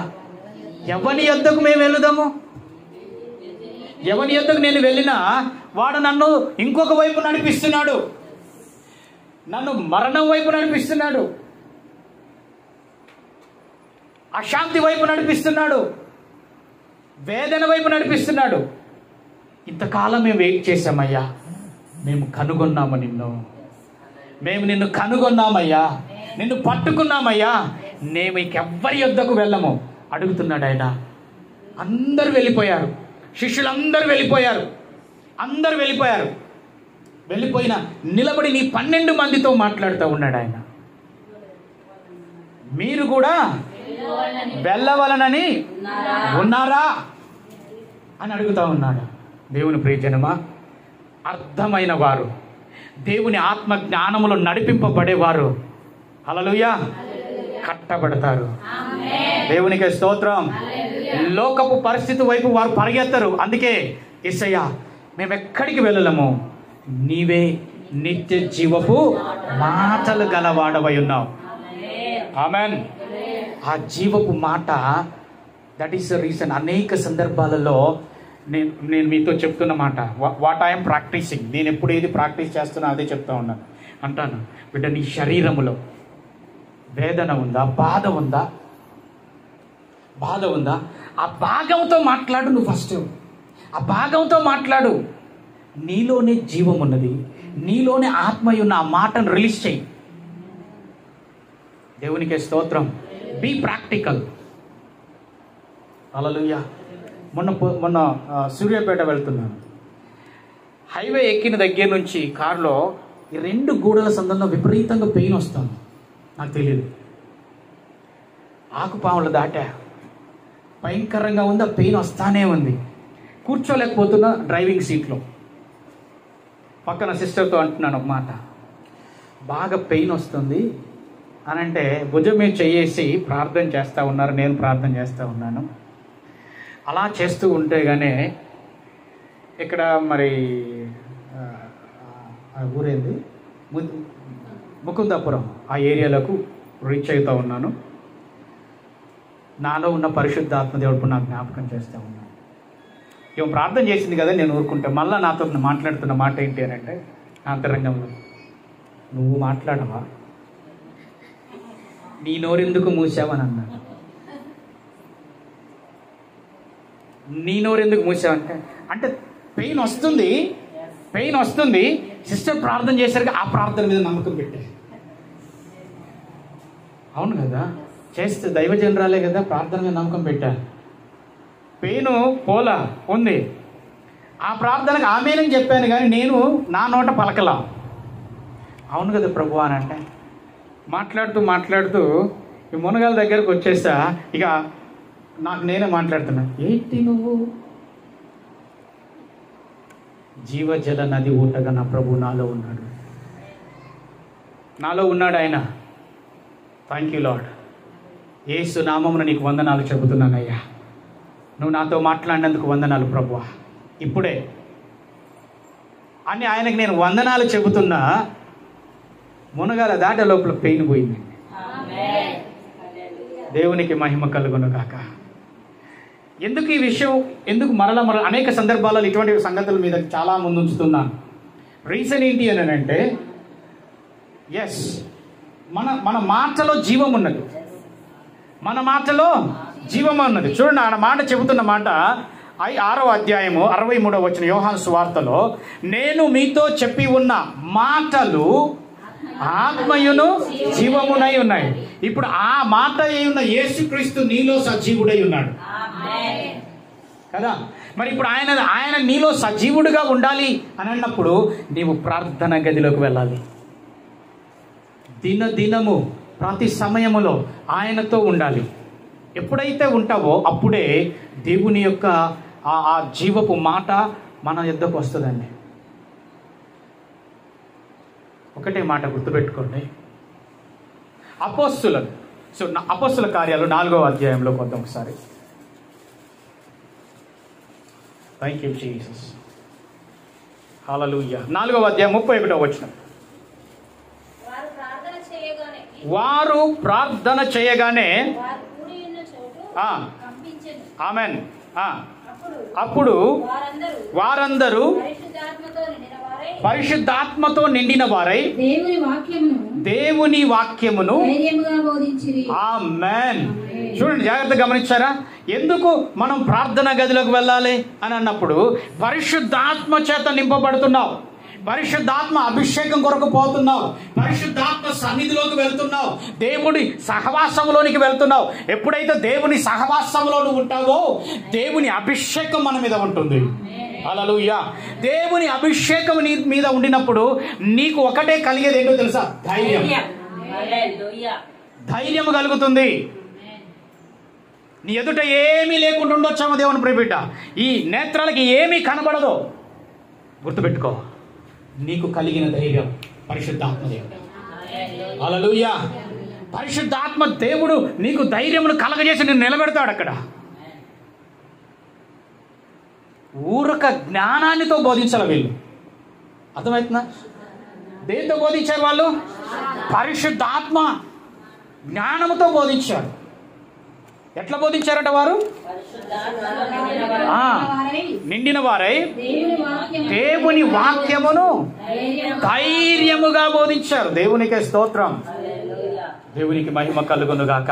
ఎవని యొద్దకు మేము వెళుదాము? ఎవని యొద్దకు నేను వెళ్ళినా వాడు నన్ను ఇంకొక వైపు నడిపిస్తున్నాడు, నన్ను మరణం వైపు నడిపిస్తున్నాడు, అశాంతి వైపు నడిపిస్తున్నాడు, వేదన వైపు నడిపిస్తున్నాడు. ఇంతకాలం మేము వెయిట్ చేశామయ్యా, మేము కనుగొన్నాము నిన్ను, మేము నిన్ను కనుగొన్నామయ్యా, నిన్ను పట్టుకున్నామయ్యా, మేము ఇంకెవ్వరి యొద్దకు వెళ్ళము అడుగుతున్నాడు ఆయన. అందరూ వెళ్ళిపోయారు, శిష్యులందరూ వెళ్ళిపోయారు, అందరూ వెళ్ళిపోయారు. వెళ్ళిపోయిన నిలబడి నీ 12 మందితో మాట్లాడుతూ ఉన్నాడు ఆయన. మీరు కూడా వెళ్ళవలనని ఉన్నారా అని అడుగుతా ఉన్నాడు. దేవుని ప్రియజనమా, అర్థమైన వారు, దేవుని ఆత్మ జ్ఞానములో నడిపింపబడేవారు హల్లెలూయా కట్టబడతారు. దేవునికి స్తోత్రం. లోకపు పరిస్థితి వైపు వారు పరిగెత్తరు. అందుకే యేసయ్యా మేము ఎక్కడికి వెళ్ళలేము, నీవే నిత్య జీవపు మాటలు గలవాడవై ఉన్నావు. ఆమెన్. ఆ జీవపు మాట, దట్ ఈస్ ద రీజన్. అనేక సందర్భాలలో నేను మీతో చెప్తున్న మాట, వాట్ ఐఎమ్ ప్రాక్టీసింగ్. నేను ఎప్పుడు ఏది ప్రాక్టీస్ చేస్తున్నా అదే చెప్తా ఉన్నాను. అంటాను, బిడ్డ నీ శరీరములో వేదన ఉందా, బాధ ఉందా, బాధ ఉందా, ఆ భాగంతో మాట్లాడు. నువ్వు ఫస్ట్ ఆ భాగంతో మాట్లాడు. నీలోనే జీవం ఉన్నది, నీలోనే ఆత్మ ఉన్న ఆ మాటను రిలీజ్ చేయి. దేవునికి స్తోత్రం. Be practical. హల్లెలూయా. మొన్న సూర్యాపేట వెళ్తున్నాను. హైవే ఎక్కిన దగ్గర నుంచి కారులో ఈ 2 గూడల సందర్భంలో విపరీతంగా పెయిన్ వస్తుంది. నాకు తెలియదు. ఆకుపాములు దాటా, భయంకరంగా ఉంది. ఆ పెయిన్ వస్తానే ఉంది. కూర్చోలేకపోతున్నా డ్రైవింగ్ సీట్లో. పక్కన సిస్టర్తో అంటున్నాను ఒక మాట, బాగా పెయిన్ వస్తుంది అని అంటే భుజం మీద చేసి ప్రార్థన చేస్తూ ఉన్నారు, నేను ప్రార్థన చేస్తూ ఉన్నాను. అలా చేస్తూ ఉంటేగానే ఇక్కడ మరి ఊరేంది ముకుందాపురం, ఆ ఏరియాలకు రీచ్ అవుతూ ఉన్నాను. నాలో ఉన్న పరిశుద్ధాత్మ దేవుడు నాకు జ్ఞాపకం చేస్తూ ఉన్నాను. ఇవి ప్రార్థన చేసింది కదా, నేను ఊరుకుంటే మళ్ళీ నాతో మాట్లాడుతున్న మాట ఏంటి అని అంటే, అంతరంగంలో నువ్వు మాట్లాడవా, నీ నోరెందుకు మూసావని అన్నాడు. నీ నోరెందుకు మూసావంటే, అంటే పెయిన్ వస్తుంది, పెయిన్ వస్తుంది. సిస్టర్ ప్రార్థన చేశారు, ఆ ప్రార్థన మీద నమ్మకం పెట్టే. అవును కదా, చేస్తే దైవజనరాలే కదా, ప్రార్థన మీద నమ్మకం పెట్టా. పెయిన్ పోలా ఉంది, ఆ ప్రార్థనకు ఆమేనని చెప్పాను, కానీ నేను నా నోట పలకలా. అవును కదా ప్రభు అని అంటే మాట్లాడుతూ మాట్లాడుతూ ఈ మునగాల దగ్గరకు వచ్చేసా. ఇక నాకు నేనే మాట్లాడుతున్నా, ఏంటి నువ్వు, జీవజల నది ఊటగా నా ప్రభు నాలో ఉన్నాడు, నాలో ఉన్నాడు ఆయన. Thank you lord. యేసు నామమున నీకు వందనాలు చెబుతున్నానయ్యా, నువ్వు నాతో మాట్లాడినందుకు వందనాలు ప్రభువా, ఇప్పుడే అని ఆయనకి నేను వందనాలు చెబుతున్నా. మునగాల దాటే లోపల పెయిన్ పోయిందండి. దేవునికి మహిమ కలుగును కాక. ఎందుకు ఈ విషయం, ఎందుకు మరల అనేక సందర్భాలలో ఇటువంటి సంగతుల మీద చాలా ముందు ఉంచుతున్నాను. రీజన్ ఏంటి అని అంటే, ఎస్, మన మాటలో జీవం ఉన్నది, మన మాటలో జీవం ఉన్నది. చూడండి, ఆయన మాట చెబుతున్న మాట 6వ అధ్యాయము 63వ వచనం యోహాను సువార్తలో, నేను మీతో చెప్పి ఉన్న మాటలు ఆత్మయును జీవమునై ఉన్నాయి. ఇప్పుడు ఆ మాట అయిన యేసుక్రీస్తు నీలో సజీవుడై ఉన్నాడు కదా. మరి ఇప్పుడు ఆయన నీలో సజీవుడిగా ఉండాలి అని అన్నప్పుడు నీవు ప్రార్థన గదిలోకి వెళ్ళాలి. దినదినము ప్రతి సమయములో ఆయనతో ఉండాలి. ఎప్పుడైతే ఉంటావో అప్పుడే దేవుని యొక్క ఆ జీవపు మాట మన యొద్దకు వస్తుందండి. ఒకటే మాట గుర్తుపెట్టుకోండి, అపోస్తుల కార్యాలు 4వ అధ్యాయంలో కొంత ఒకసారి. Thank you Jesus. హల్లెలూయా. 4వ అధ్యాయం 31వ వచనం. వారు ప్రార్థన చేయగానే ఆమెన్. అప్పుడు వారందరూ పరిశుద్ధాత్మతో నిండిన వారై దేవుని వాక్యమును ఆమెన్. చూడండి, జాగ్రత్తగా గమనించారా? ఎందుకు మనం ప్రార్థన గదిలోకి వెళ్ళాలి అని అన్నప్పుడు పరిశుద్ధాత్మ చేత నింపబడుతున్నావు. పరిశుద్ధాత్మ అభిషేకం కొరకు పోతున్నావు, పరిశుద్ధాత్మ సన్నిధిలోకి వెళ్తున్నావు, దేవుని సహవాసంలోనికి వెళ్తున్నావు. ఎప్పుడైతే దేవుని సహవాసంలో నువ్వు ఉంటావో దేవుని అభిషేకం మన మీద ఉంటుంది. హల్లెలూయా. దేవుని అభిషేకం నీ మీద ఉండినప్పుడు నీకు ఒకటే కలిగేది ఏంటో తెలుసా? ధైర్యం. ధైర్యం కలుగుతుంది. నీ ఎదుట ఏమీ లేకుండా ఉండొచ్చామో దేవుని ప్రియబిడ్డ, ఈ నేత్రాలకి ఏమీ కనబడదు, గుర్తుపెట్టుకో, నీకు కలిగిన ధైర్యం పరిశుద్ధాత్మ దేవుడు. హల్లెలూయా. పరిశుద్ధాత్మ దేవుడు నీకు ధైర్యమును కలగజేసి నేను నిలబెడతాడు. అక్కడ ఊరక జ్ఞానాన్నితో బోధించాలి వీళ్ళు. అర్థమవుతుందా? దేంతో బోధించారు వాళ్ళు? పరిశుద్ధాత్మ జ్ఞానముతో బోధించారు. ఎట్లా బోధించారట వారు? నిండిన వారై దేవుని వాక్యమును ధైర్యముగా బోధించారు. దేవునికే స్తోత్రం, దేవునికి మహిమ కలుగును గాక.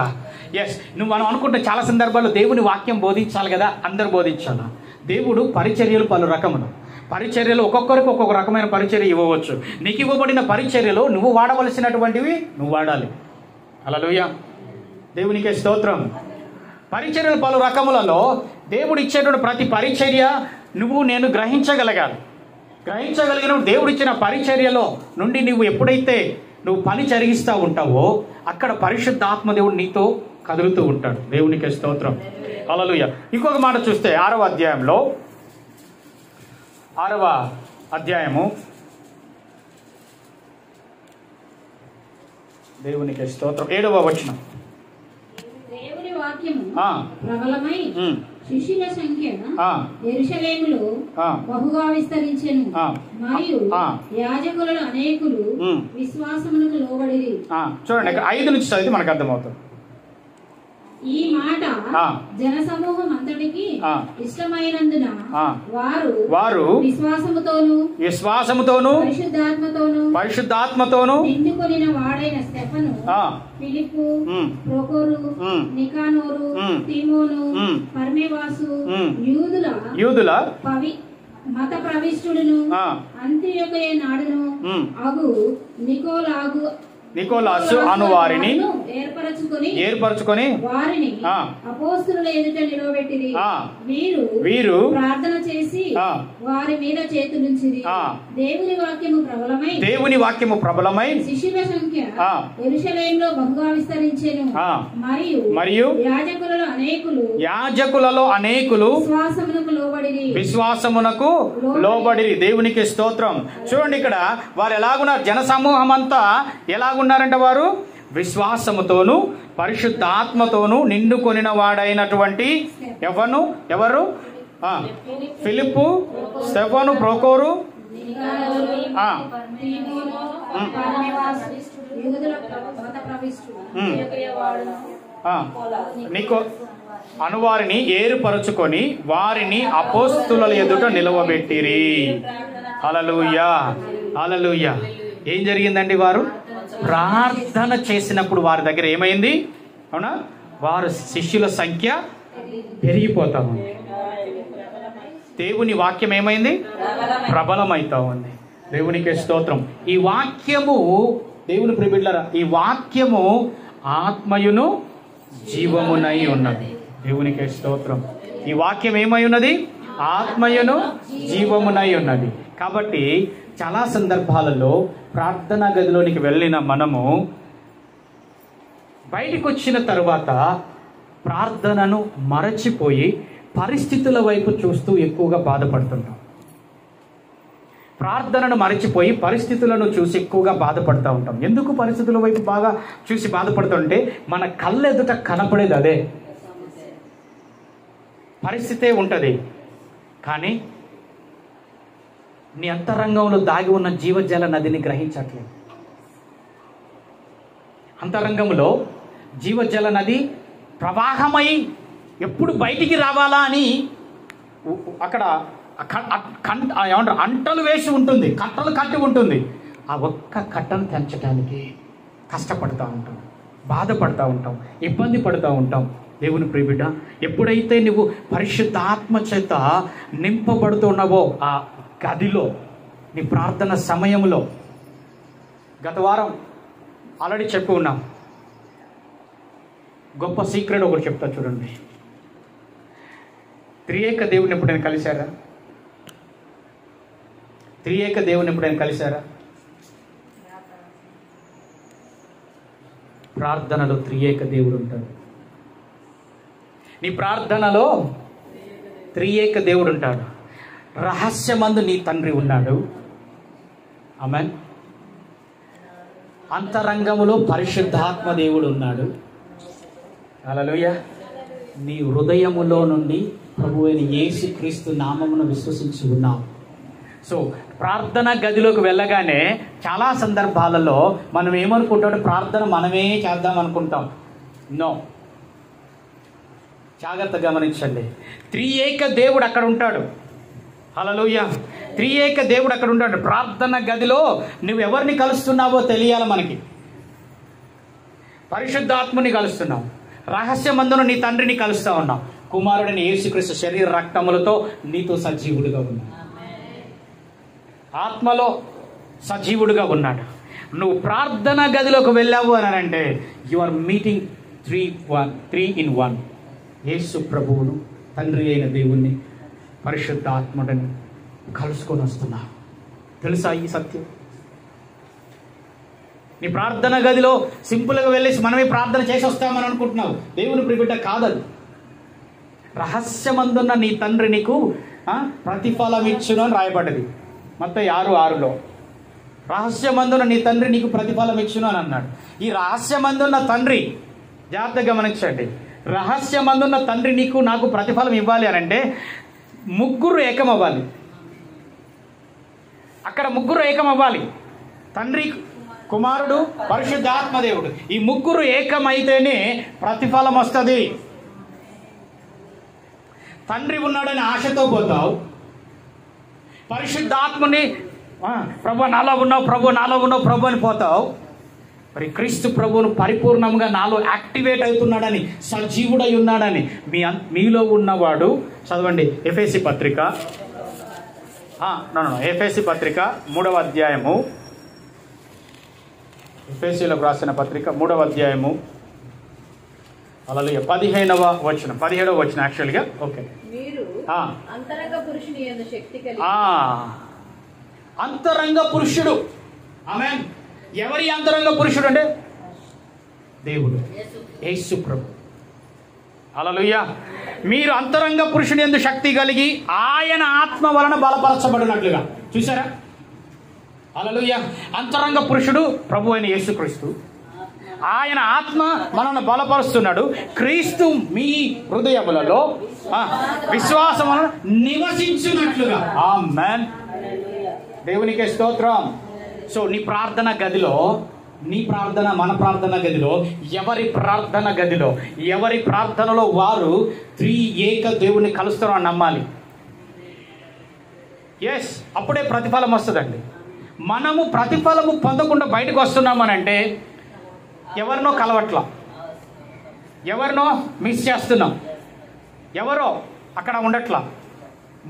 ఎస్, మనం అనుకుంటే చాలా సందర్భాల్లో దేవుని వాక్యం బోధించాలి కదా, అందరు బోధించాలి. దేవుడు పరిచర్యలు పలు రకములు, పరిచర్యలు ఒక్కొక్కరికి ఒక్కొక్క రకమైన పరిచర్య ఇవ్వవచ్చు. నీకు ఇవ్వబడిన పరిచర్యలో నువ్వు వాడవలసినటువంటివి నువ్వు వాడాలి. హల్లెలూయా, దేవునికే స్తోత్రం. పరిచర్యలు పలు రకములలో దేవుడు ఇచ్చేటువంటి ప్రతి పరిచర్య నువ్వు నేను గ్రహించగలగాలి. గ్రహించగలిగినప్పుడు దేవుడు ఇచ్చిన పరిచర్యలో నుండి నువ్వు ఎప్పుడైతే నువ్వు పని జరిగిస్తూ ఉంటావో అక్కడ పరిశుద్ధాత్మ దేవుడు నీతో కదులుతూ ఉంటాడు. దేవునికే స్తోత్రం. హల్లెలూయా. ఇంకొక మాట చూస్తే 6వ అధ్యాయంలో, 6వ అధ్యాయము, దేవునికి స్తోత్రం, 7వ వచనం. దేవుని వాక్యము ప్రబలమై శిష్యుల సంఖ్య యెరూషలేములో బహుగా విస్తరించెను, మరియు యాజకులలో అనేకులు విశ్వాసమునకు లోబడిరి. చూడండి, 5 నుంచి చదివితే మనకు అర్థమవుతుంది. ఈ మాట జనసమూహం అంతటికి ఇష్టమైనందున వారు విశ్వాసముతోను పరిశుద్ధాత్మతోను నిండుకొనిన వాడైన స్టెఫను, ఫిలిప్పు, ప్రొకోరు, నికానోరు, తిమోను, పర్మేవాసు, యూదుల మత ప్రవిష్టుడును అంత్యోకయ నాడును అగు నికోలాసు అను వారిని ఏర్పరచుకొని వారిని అపోస్తలుల ఎదుట నిలవబెట్టిరి. వీరు ప్రార్థన చేసి వారి మీద చేతులుంచిరి. దేవుని వాక్యము ప్రబలమై శిష్యుల సంఖ్య యెరూషలేములో బహుగా విస్తరించెను, మరియు యాజకులలో అనేకులు విశ్వాసమునకు లోబడిరి. దేవునికి స్తోత్రం. చూడండి, ఇక్కడ వారు ఎలాగున్నారు? జనసమూహం అంతా ఎలాగున్నారంటే వారు విశ్వాసముతోను పరిశుద్ధాత్మతోను నిండుకొనిన వాడైనటువంటి ఎవరు? ఫిలిప్పు, స్టెఫను, ప్రొకోరు, అనువారిని ఏర్పరచుకొని వారిని అపోస్తుల ఎదుట నిలవబెట్టిరి. హల్లెలూయా, హల్లెలూయా. ఏం జరిగిందండి? వారు ప్రార్థన చేసినప్పుడు వారి దగ్గర ఏమైంది? అవునా, వారు శిష్యుల సంఖ్య పెరిగిపోతా ఉంది. దేవుని వాక్యం ఏమైంది? ప్రబలమైతా ఉంది. దేవునికి స్తోత్రం. ఈ వాక్యము, దేవుని ప్రియబిడ్డలారా, ఈ వాక్యము ఆత్మయును జీవమునై ఉన్నది. దేవునికి స్తోత్రం. ఈ వాక్యం ఏమై ఉన్నది? ఆత్మయును జీవమునై ఉన్నది. కాబట్టి చాలా సందర్భాలలో ప్రార్థనా గదిలోనికి వెళ్ళిన మనము బయటికి వచ్చిన తర్వాత ప్రార్థనను మరచిపోయి పరిస్థితుల వైపు చూస్తూ ఎక్కువగా బాధపడుతుంటాం. ప్రార్థనను మరచిపోయి పరిస్థితులను చూసి ఎక్కువగా బాధపడుతూ ఉంటాం. ఎందుకు పరిస్థితుల వైపు బాగా చూసి బాధపడుతుంటే మన కళ్ళెదుట కనపడేది అదే పరిస్థితే ఉంటుంది. కానీ నీ అంతరంగంలో దాగి ఉన్న జీవజల నదిని గ్రహించట్లేదు. అంతరంగంలో జీవజల నది ప్రవాహమై ఎప్పుడు బయటికి రావాలా అని అక్కడ ఏమంటారు, అంటలు వేసి ఉంటుంది, కట్టలు కట్టి ఉంటుంది. ఆ ఒక్క కట్టను తెంచడానికి కష్టపడుతూ ఉంటాం, బాధపడుతూ ఉంటాం, ఇబ్బంది పడుతూ ఉంటాం. దేవుని ప్రియబిడ్డ, ఎప్పుడైతే నువ్వు పరిశుద్ధాత్మ చేత నింపబడుతున్నావో ఆ గదిలో నీ ప్రార్థన సమయంలో గత వారం ఆల్రెడీ చెప్పి ఉన్నాం. గొప్ప సీక్రెట్ ఒకటి చెప్తా చూడండి. త్రియేక దేవుని ఎప్పుడైనా కలిశారా? త్రియేక దేవుని ఎప్పుడైనా కలిశారా? ప్రార్థనలో త్రియేక దేవుడు ఉంటాడు. నీ ప్రార్థనలో త్రియేక దేవుడు ఉంటాడు. రహస్యమందు నీ తండ్రి ఉన్నాడు. ఆమేన్. అంతరంగములో పరిశుద్ధాత్మ దేవుడు ఉన్నాడు. హల్లెలూయా. నీ హృదయములో నుండి ప్రభువైన యేసుక్రీస్తు నామమును విశ్వసించి ఉన్నావు. సో ప్రార్థన గదిలోకి వెళ్ళగానే చాలా సందర్భాలలో మనం ఏమనుకుంటాం, ప్రార్థన మనమే చేద్దాం అనుకుంటాం. నో, జాగ్రత్త గమనించండి. త్రియేక దేవుడు అక్కడ ఉంటాడు. హల్లెలూయా. త్రియేక దేవుడు అక్కడ ఉంటాడు. ప్రార్థన గదిలో నువ్వు ఎవరిని కలుస్తున్నావో తెలియాలి మనకి. పరిశుద్ధాత్మని కలుస్తున్నావు. రహస్యమందున నీ తండ్రిని కలుస్తా ఉన్నావు. కుమారుడిని యేసుక్రీస్తు శరీర రక్తములతో నీతో సజీవుడిగా ఉన్నాడు. ఆత్మలో సజీవుడిగా ఉన్నాడు. నువ్వు ప్రార్థన గదిలోకి వెళ్ళావు అని అంటే యు ఆర్ మీటింగ్ 3 in 1. యేసు ప్రభువును, తండ్రి అయిన దేవుణ్ణి, పరిశుద్ధ ఆత్ముడిని కలుసుకొని వస్తున్నావు. తెలుసా ఈ సత్యం? నీ ప్రార్థన గదిలో సింపుల్గా వెళ్ళేసి మనమే ప్రార్థన చేసి వస్తామని అనుకుంటున్నావు. దేవుని ప్రియబిడ్డ కాదది. రహస్యమందున్న నీ తండ్రి నీకు ప్రతిఫలం ఇచ్చును అని రాయబడ్డది మత్తయి 6:6లో. రహస్యమందున్న నీ తండ్రి నీకు ప్రతిఫలం ఇచ్చును అని అన్నాడు. ఈ రహస్యమందున్న తండ్రి, జాగ్రత్తగా గమనించండి, రహస్యమందున్న తండ్రి నీకు నాకు ప్రతిఫలం ఇవ్వాలి అని అంటే ముగ్గురు ఏకం అవ్వాలి. అక్కడ ముగ్గురు ఏకం అవ్వాలి. తండ్రి, కుమారుడు, పరిశుద్ధాత్మదేవుడు. ఈ ముగ్గురు ఏకమైతేనే ప్రతిఫలం వస్తుంది. తండ్రి ఉన్నాడని ఆశతో పోతావు. పరిశుద్ధాత్మని ప్రభు నాలో ఉన్నావు, ప్రభు నాలో ఉన్నావు, ప్రభు అని పోతావు. మరి క్రీస్తు ప్రభువును పరిపూర్ణంగా నాలో యాక్టివేట్ అవుతున్నాడని, సజీవుడై ఉన్నాడని మీలో ఉన్నవాడు. చదవండి ఎఫెసీ పత్రిక, ఎఫెసీ పత్రిక 3వ అధ్యాయము. ఎఫెసీలకు రాసిన పత్రిక 3వ అధ్యాయము. హల్లెలూయా. 17వ వచనం యాక్చువల్గా. ఓకే. అంతరంగ పురుషుడు. ఆమేన్. ఎవరి అంతరంగ పురుషుడు అంటే దేవుడు, యేసు ప్రభు. హల్లెలూయా. మీరు అంతరంగ పురుషుని యందు శక్తి కలిగి ఆయన ఆత్మ వలన బలపరచబడినట్లుగా. చూసారా? హల్లెలూయా. అంతరంగ పురుషుడు ప్రభు అయిన యేసుక్రీస్తు. ఆయన ఆత్మ మనల్ని బలపరుస్తున్నాడు. క్రీస్తు మీ హృదయములలో విశ్వాసం వలన నివసించున్నట్లుగా. ఆమేన్. దేవునికి స్తోత్రం. సో నీ ప్రార్థన గదిలో, మన ప్రార్థన గదిలో, ఎవరి ప్రార్థనలో వారు త్రియేక దేవుని కలుస్తారో అని నమ్మాలి. ఎస్, అప్పుడే ప్రతిఫలం వస్తుందండి. మనము ప్రతిఫలము పొందకుండా బయటకు వస్తున్నామనంటే ఎవరినో కలవట్లా, ఎవరినో మిస్ చేస్తున్నాం, ఎవరో అక్కడ ఉండట్లా.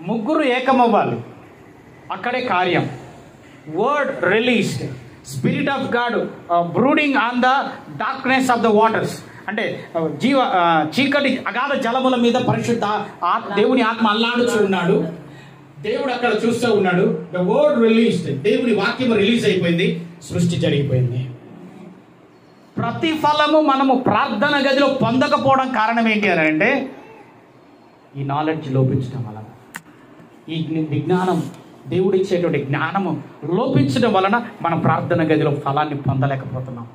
ముగ్గురు ఏకమవ్వాలి, అక్కడే కార్యం. Word released, spirit of God brooding on the darkness of the waters. అంటే చీకటి అగాధ జలముల మీద పరిశుద్ధ దేవుని ఆత్మ అల్లాడుచు ఉన్నాడు. దేవుడు అక్కడ చూస్తూ ఉన్నాడు. ద వర్డ్ రిలీజ్డ్, దేవుని వాక్యం రిలీజ్ అయిపోయింది, సృష్టి జరిగిపోయింది. ప్రతిఫలము మనము ప్రార్థన గదిలో పొందకపోవడం కారణం ఏంటి అని అంటే ఈ నాలెడ్జ్ లోపించడం వలన, ఈ విజ్ఞానం, దేవుడు ఇచ్చేటువంటి జ్ఞానము లోపించడం వలన మనం ప్రార్థన గదిలో ఫలాన్ని పొందలేకపోతున్నాం.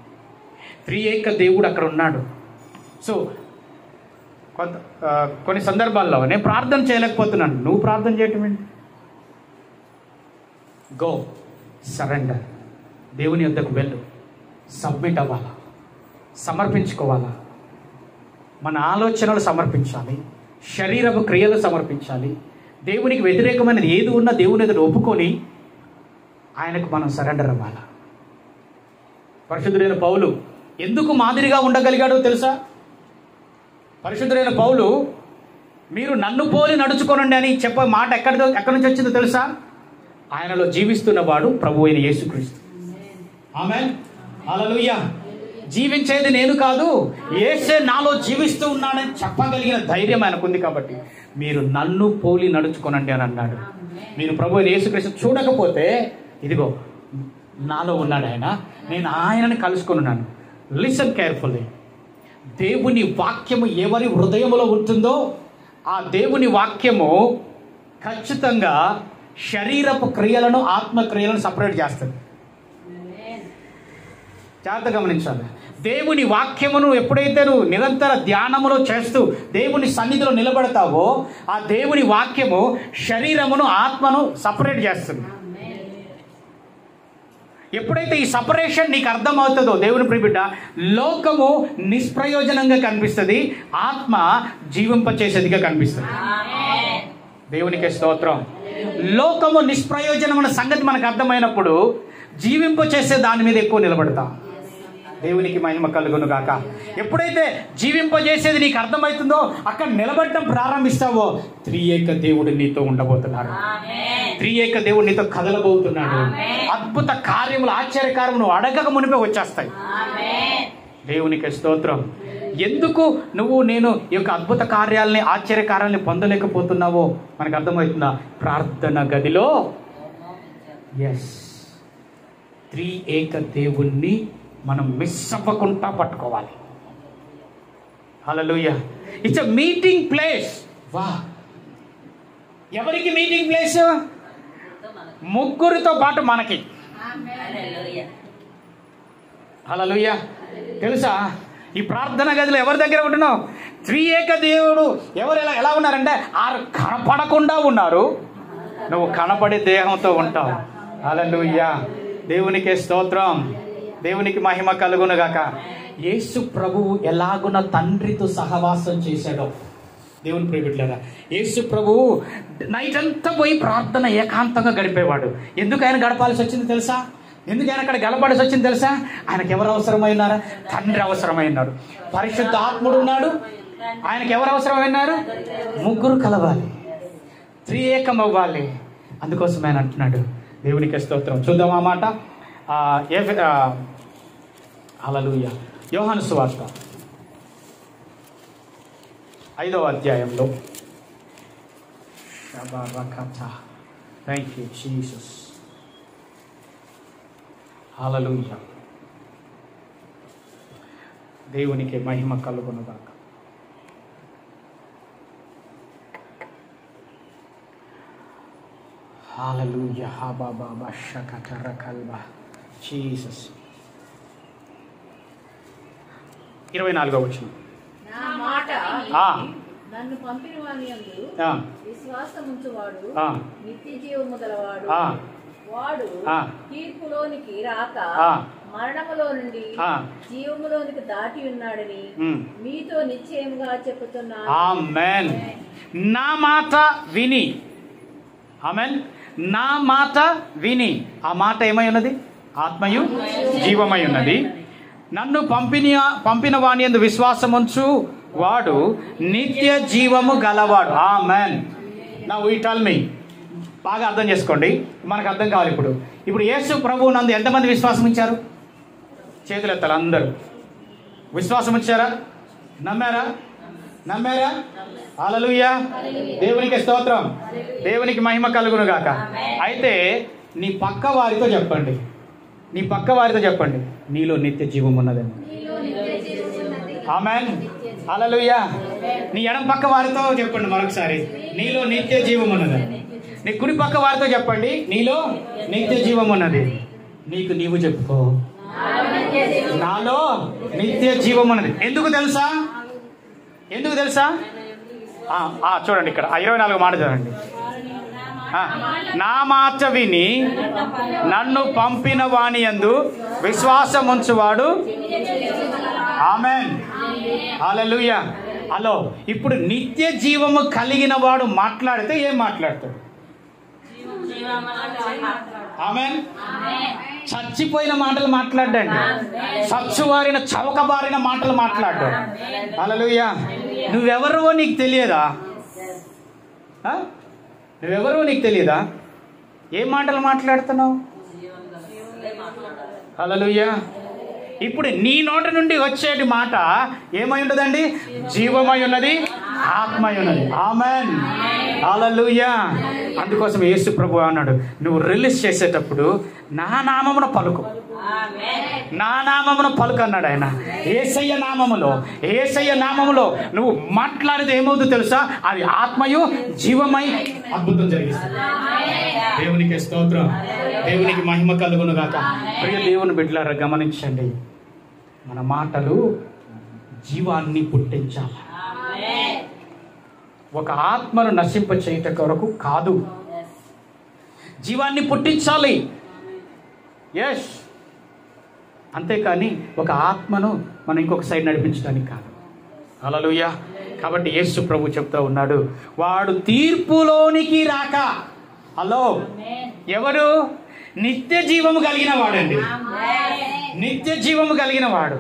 త్రియేక దేవుడు అక్కడ ఉన్నాడు. సో కొన్ని సందర్భాల్లో నేను ప్రార్థన చేయలేకపోతున్నాను. నువ్వు ప్రార్థన చేయటం ఏంటి? Go, surrender. దేవుని యొద్దకు వెళ్ళు, సబ్మిట్ అవ్వాలా, సమర్పించుకోవాలా. మన ఆలోచనలు సమర్పించాలి, శరీరపు క్రియలు సమర్పించాలి. దేవునికి వ్యతిరేకమైనది ఏది ఉన్నా దేవుని ఎదుట ఒప్పుకొని ఆయనకు మనం సరెండర్ అవ్వాలా. పరిశుద్ధుడైన పౌలు ఎందుకు మాదిరిగా ఉండగలిగాడో తెలుసా? పరిశుద్ధుడైన పౌలు మీరు నన్ను పోలి నడుచుకోనండి అని చెప్పే మాట ఎక్కడి నుంచి వచ్చిందో తెలుసా? ఆయనలో జీవిస్తున్నవాడు ప్రభు అయిన యేసుక్రీస్తు. ఆమేన్, హల్లెలూయా. జీవించేది నేను కాదు, యేసే నాలో జీవిస్తూ ఉన్నాడని చెప్పగలిగిన ధైర్యం ఆయనకుంది. కాబట్టి మీరు నన్ను పోలి నడుచుకోనండి అని అన్నాడు. మీరు ప్రభు అయిన యేసుక్రీస్తు చూడకపోతే ఇదిగో నాలో ఉన్నాడు ఆయన, నేను ఆయనని కలుసుకొని ఉన్నాను. Listen carefully. దేవుని వాక్యము ఎవరి హృదయములో ఉంటుందో ఆ దేవుని వాక్యము ఖచ్చితంగా శరీరపు క్రియలను ఆత్మక్రియలను సపరేట్ చేస్తుంది. జాగ్రత్త గమనించాలి. దేవుని వాక్యమును ఎప్పుడైతే నువ్వు నిరంతర ధ్యానములో చేస్తూ దేవుని సన్నిధిలో నిలబడతావో ఆ దేవుని వాక్యము శరీరమును ఆత్మను సపరేట్ చేస్తుంది. ఎప్పుడైతే ఈ సపరేషన్ నీకు అర్థమవుతుందో దేవుని ప్రియబిడ్డ, లోకము నిష్ప్రయోజనంగా కనిపిస్తుంది, ఆత్మ జీవింపచేసేదిగా కనిపిస్తుంది. దేవునికి స్తోత్రం. లోకము నిష్ప్రయోజనమైన సంగతి మనకు అర్థమైనప్పుడు జీవింప చేసే దాని మీద ఎక్కువ నిలబడతాం. దేవునికి మహిమ కలుగును గాక. ఎప్పుడైతే జీవింపజేసేది నీకు అర్థమవుతుందో అక్కడ నిలబడటం ప్రారంభిస్తావో త్రియేక దేవుడు నీతో ఉండబోతున్నాడు. త్రియేక దేవుడు నీతో కదలబోతున్నాడు. అద్భుత కార్యములు, ఆశ్చర్యకార్యములు నువ్వు అడగక మునిపే వచ్చేస్తాయి. దేవునికి స్తోత్రం. ఎందుకు నేను ఈ యొక్క అద్భుత కార్యాలని, ఆశ్చర్యకార్యాలని పొందలేకపోతున్నావో మనకు అర్థమవుతుందా? ప్రార్థన గదిలో త్రియేక దేవుణ్ణి మనం మిస్ అవ్వకుండా పట్టుకోవాలి. హల్లెలూయా. It's a meeting place. వా, ఎవరికి మీటింగ్ ప్లేస్? ముగ్గురితో పాటు మనకి. హల్లెలూయా. తెలుసా, ఈ ప్రార్థన గదిలో ఎవరి దగ్గర ఉంటున్నావు? త్రియేక దేవుడు ఎవరు ఎలా ఉన్నారంటే ఆరు కనపడకుండా ఉన్నారు, నువ్వు కనపడే దేహంతో ఉంటావు. హల్లెలూయా. దేవునికి స్తోత్రం. దేవునికి మహిమ కలుగును గాక. యేసు ప్రభువు ఎలాగున తండ్రితో సహవాసం చేశాడో దేవుని ప్రియబిడ్డలారా, యేసు ప్రభువు నైట్ అంతా పోయి ప్రార్థన ఏకాంతంగా గడిపేవాడు. ఎందుకు ఆయన గడపాల్సి వచ్చింది తెలుసా? ఎందుకు ఆయన అక్కడ గడపాల్సి వచ్చింది తెలుసా? ఆయనకు ఎవరు అవసరమైనారా? తండ్రి అవసరమైనాడు. పరిశుద్ధ ఆత్ముడు ఉన్నాడు, ఆయనకు ఎవరు అవసరమైనారు? ముగ్గురు కలవాలి, త్రియేకం అవ్వాలి. అందుకోసం ఆయన అంటున్నాడు. దేవునికి స్తోత్రం. చూద్దాం ఆ మాట. హల్లెలూయా. యోహాను సువార్త 5వ అధ్యాయంలో. Thank you Jesus. హల్లెలూయా. దేవునికి మహిమ కలుగునుగాక. హల్లెలూయా. హబబబ షకతరకల్బ జీసస్. 24వ వచనం. నన్ను పంపిన వాని యందు విశ్వాసముంచువాడు నిత్య జీవము గలవాడు. వాడు తీర్పులోనికి రాక మరణములో నుండి జీవములోనికి దాటి ఉన్నాడని మీతో నిశ్చయముగా చెప్పుతున్నాను. ఆమేన్. నా మాట విని, ఆమేన్, నా మాట విని. ఆ మాట ఏమై ఉన్నది? ఆత్మయు జీవమై ఉన్నది. నన్ను పంపిన వాని యందు విశ్వాసముంచు వాడు నిత్య జీవము గలవాడు. ఆమేన్. Now you tell me. బాగా అర్థం చేసుకోండి, మనకు అర్థం కావాలి. ఇప్పుడు యేసు ప్రభువు నందు ఎంతమంది విశ్వాసం ఉంచారు? చేతులు ఎత్తాలి అందరూ. విశ్వాసం ఉంచారా? నమ్మారా? హల్లెలూయా. దేవునికి స్తోత్రం. దేవునికి మహిమ కలుగును గాక. అయితే నీ పక్క వారితో చెప్పండి, నీలో నిత్య జీవం ఉన్నదని. ఆమేన్. హల్లెలూయా. నీ ఎడం పక్క వారితో చెప్పండి మరొకసారి, నీలో నిత్య జీవం ఉన్నదని. నీ కుడి పక్క వారితో చెప్పండి, నీలో నిత్య జీవం ఉన్నది. నీకు నీవు చెప్పుకో, నాలో నిత్య జీవం ఉన్నది. ఎందుకు తెలుసా? చూడండి ఇక్కడ 24వ మాట చదవండి. నా మాట విని నన్ను పంపిన వాని యందు విశ్వాసముంచువాడు. ఆమేన్. హల్లెలూయా. హలో, ఇప్పుడు నిత్య జీవము కలిగిన వాడు మాట్లాడితే ఏం మాట్లాడతాడు? ఆమేన్. చచ్చిపోయిన మాటలు మాట్లాడండి, చచ్చువారిన చవకబారిన మాటలు మాట్లాడు. హల్లెలూయా. నువ్వెవరో నీకు తెలియదా? ఏ మాటలు మాట్లాడుతున్నావు? హల్లెలూయా. ఇప్పుడు నీ నోటి నుండి వచ్చేటి మాట ఏమై ఉన్నదండి? జీవమై ఉన్నది, ఆత్మై ఉన్నది. ఆమేన్. హల్లెలూయా. అందుకోసం యేసు ప్రభు అన్నాడు, నువ్వు రిలీజ్ చేసేటప్పుడు నా నామమున పలుకు, నా నామమున పలుకు అన్నాడు ఆయన. యేసయ్య నామములో, యేసయ్య నామములో నువ్వు మాట్లాడితే ఏమవుతుందో తెలుసా? అది ఆత్మయు జీవమై అద్భుతం జరిగిస్తుంది. దేవునికి స్తోత్రం, దేవునికి మహిమ కలుగును గాక. ప్రియ దేవుని బిడ్డలారా గమనించండి, మన మాటలు జీవాన్ని పుట్టించాలి. ఒక ఆత్మను నశింప చేయట కొరకు కాదు, జీవాన్ని పుట్టించాలి. ఎస్, అంతేకాని ఒక ఆత్మను మనం ఇంకొక సైడ్ నడిపించడానికి కాదు. హల్లెలూయా. కాబట్టి యేసు ప్రభు చెప్తా ఉన్నాడు, వాడు తీర్పులోనికి రాక. హలో, ఎవరు? నిత్య జీవము కలిగిన వాడండి. నిత్య జీవము కలిగిన వాడు.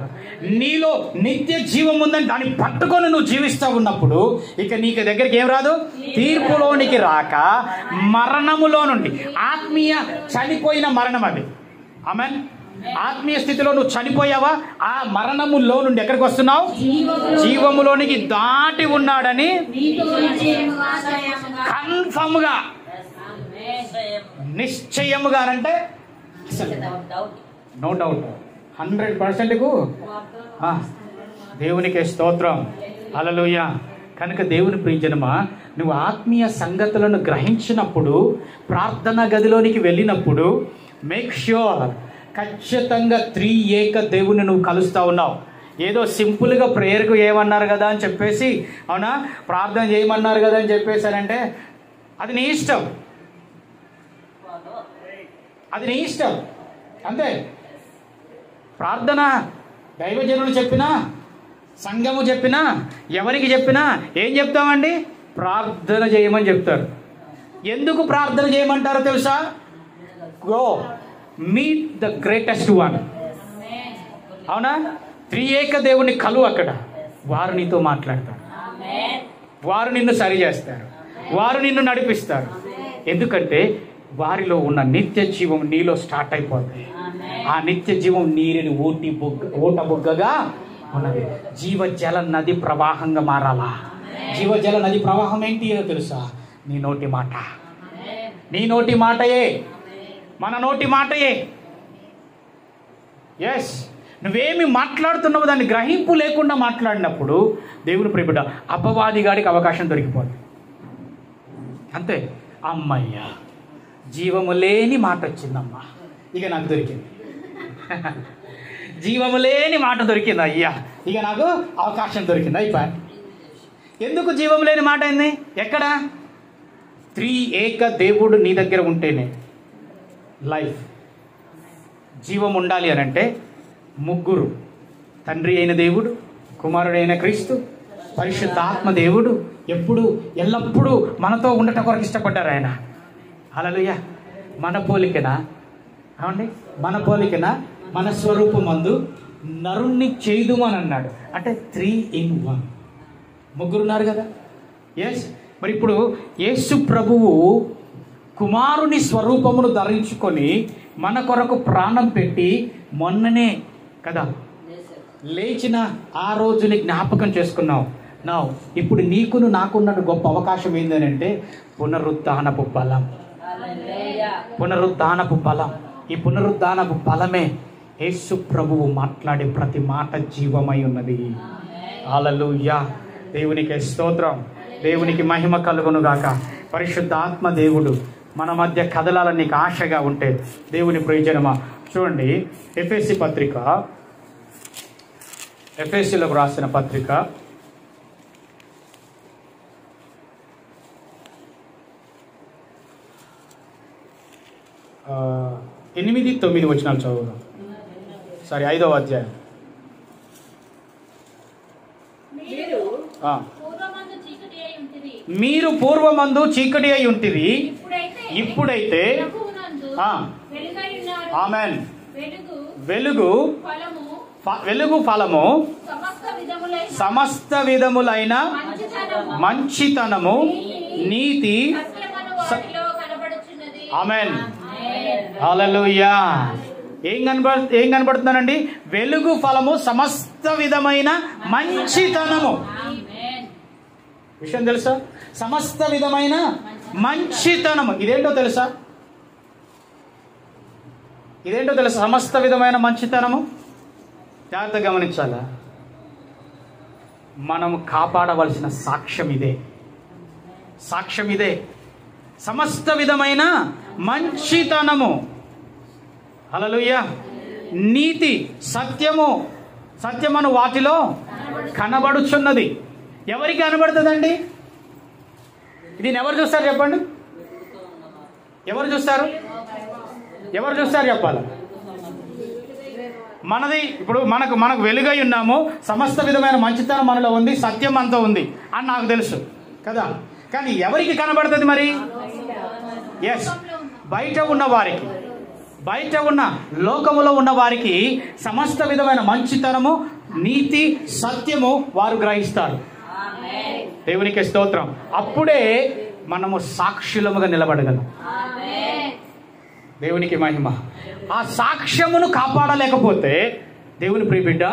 నీలో నిత్య జీవం ఉందని దాన్ని పట్టుకొని నువ్వు జీవిస్తూ ఉన్నప్పుడు ఇక నీకు దగ్గరికి ఏం రాదు? తీర్పులోనికి రాక మరణములో నుండి, ఆత్మీయ చనిపోయిన మరణం అది. ఆమేన్. ఆత్మీయ స్థితిలో నువ్వు చనిపోయావా? ఆ మరణములో నుండి ఎక్కడికి వస్తున్నావు? జీవములోనికి దాటి ఉన్నాడని కన్ఫర్మ్ గా, నిశ్చయముగా అంటే నో డౌట్, 100%కు దేవునికి స్తోత్రం. హల్లెలూయా. కనుక దేవుని ప్రియజనమా, నువ్వు ఆత్మీయ సంగతులను గ్రహించినప్పుడు, ప్రార్థన గదిలోనికి వెళ్ళినప్పుడు మేక్ ష్యూర్ ఖచ్చితంగా త్రియేక దేవుని నువ్వు కలుస్తూ ఉన్నావు. ఏదో సింపుల్గా ప్రేయర్కు ఏమన్నారు కదా అని చెప్పేసి, అవునా ప్రార్థన చేయమన్నారు కదా అని చెప్పేసానంటే అది నీ ఇష్టం, అది నీ ఇష్టం అంతే. ప్రార్థన దైవజనులు చెప్పినా, సంఘము చెప్పినా, ఎవరికి చెప్పినా ఏం చెప్తామండి? ప్రార్థన చేయమని చెప్తారు. ఎందుకు ప్రార్థన చేయమంటారో తెలుసా? Go meet the greatest one. అవునా? త్రియేక దేవుని కలువు అక్కడ. వారు నీతో మాట్లాడతారు, వారు నిన్ను సరి చేస్తారు, వారు నిన్ను నడిపిస్తారు. ఎందుకంటే వారిలో ఉన్న నిత్య జీవం నీలో స్టార్ట్ అయిపోతుంది. ఆ నిత్య జీవం నీరుని ఊట బుగ్గగా ఉన్నది. జీవజల నది ప్రవాహంగా మారాలా? జీవజల నది ప్రవాహం ఏంటి తెలుసా? నీ నోటి మాట. నీ నోటి మాటయే, మన నోటి మాటయే. ఎస్, నువ్వేమి మాట్లాడుతున్నావు దాన్ని గ్రహింపు లేకుండా మాట్లాడినప్పుడు దేవుని ప్రియబిడ్డ అపవాది గాడికి అవకాశం దొరికిపోతుంది. అంతే. అమ్మయ్యా, జీవము లేని మాట వచ్చిందమ్మా, ఇక నాకు దొరికింది. జీవము లేని మాట దొరికింది అయ్యా, ఇక నాకు అవకాశం దొరికింది. అయిపోయి. ఎందుకు జీవం లేని మాట అయింది? ఎక్కడ? త్రియేక దేవుడు నీ దగ్గర ఉంటేనే లైఫ్. జీవం ఉండాలి అని అంటే ముగ్గురు, తండ్రి అయిన దేవుడు, కుమారుడైన క్రీస్తు, పరిశుద్ధాత్మ దేవుడు ఎప్పుడు ఎల్లప్పుడూ మనతో ఉండటం కొరకు ఇష్టపడ్డారు ఆయన. హల్లెలూయా. మన పోలికనా? ఏమండి, మన పోలికనా? మన స్వరూపమందు నరుణ్ణి చేయుదుమని అన్నాడు. అంటే 3 in 1, ముగ్గురున్నారు కదా. ఎస్. మరి ఇప్పుడు యేసు ప్రభువు కుమారుని స్వరూపమును ధరించుకొని మన కొరకు ప్రాణం పెట్టి మొన్ననే కదా లేచిన ఆ రోజుని జ్ఞాపకం చేసుకున్నావు. నా ఇప్పుడు నీకును నాకున్న గొప్ప అవకాశం ఏంటంటే పునరుద్ధానపు బలం. పునరుద్ధానపు బలం. ఈ పునరుద్ధానపు బలమే యేసు ప్రభువు మాట్లాడే ప్రతి మాట జీవమై ఉన్నది. హల్లెలూయా. దేవునికి స్తోత్రం, దేవునికి మహిమ కలుగును గాక. పరిశుద్ధాత్మ దేవుడు మన మధ్య కదలాలని నీకు ఆశగా ఉంటే దేవుని ప్రయోజనమా. చూడండి, ఎఫెసీ పత్రిక, ఎఫెసీలకు రాసిన పత్రిక 8-9 వచనాలు చదువుదాం. సారీ, 5వ అధ్యాయం. మీరు పూర్వమందు చీకటి అయి ఉంటిరి, ఇప్పుడైతే ఆమేన్ వెలుగు ఫలము సమస్త విధములైన మంచితనము నీతి ఆమేన్. హల్లెలూయా. ఏం కనబడుతుందండి? వెలుగు ఫలము సమస్త విధమైన మంచితనము. విషయం తెలుసా? సమస్త విధమైన మంచితనము. ఇదేంటో తెలుసా? సమస్త విధమైన మంచితనము. జాగ్రత్తగా గమనించాలా? మనము కాపాడవలసిన సాక్ష్యం ఇదే. సమస్త విధమైన మంచితనము. హల్లెలూయా. నీతి సత్యమును వాటిలో కనబడుచున్నది. ఎవరికి కనబడుతుందండి? దీన్ని ఎవరు చూస్తారు చెప్పండి? ఎవరు చూస్తారు చెప్పాలి? మనది. ఇప్పుడు మనకు వెలుగై ఉన్నాము, సమస్త విధమైన మంచితనం మనలో ఉంది, సత్యం అంతా ఉంది అని నాకు తెలుసు కదా. కానీ ఎవరికి కనబడుతుంది మరి? ఎస్, బయట ఉన్న లోకములో ఉన్న వారికి సమస్త విధమైన మంచితనము, నీతి, సత్యము వారు గ్రహిస్తారు. దేవునికి స్తోత్రం. అప్పుడే మనము సాక్షులముగా నిలబడగలం. దేవునికి మహిమ. ఆ సాక్ష్యమును కాపాడలేకపోతే దేవుని ప్రియబిడ్డ,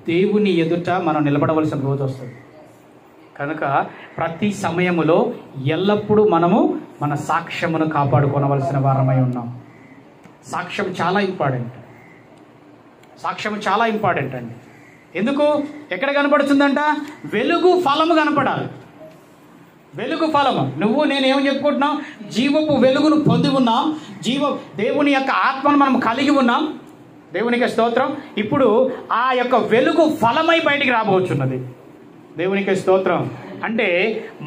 దేవుని ఎదుట మనం నిలబడవలసిన రోజు వస్తుంది. కనుక ప్రతి సమయములో ఎల్లప్పుడూ మనము మన సాక్ష్యమును కాపాడుకోవలసిన వారమై ఉన్నాం. సాక్ష్యం చాలా ఇంపార్టెంట్ అండి. ఎందుకు? ఎక్కడ కనపడుతుందంట? వెలుగు ఫలము కనపడాలి. వెలుగు ఫలము. నేనేం చెప్పుకుంటున్నాం? జీవపు వెలుగును పొంది ఉన్నాం. దేవుని యొక్క ఆత్మను మనం కలిగి ఉన్నాం. దేవునికి స్తోత్రం. ఇప్పుడు ఆ యొక్క వెలుగు ఫలమై బయటికి రాబోతున్నది. దేవునికి స్తోత్రం. అంటే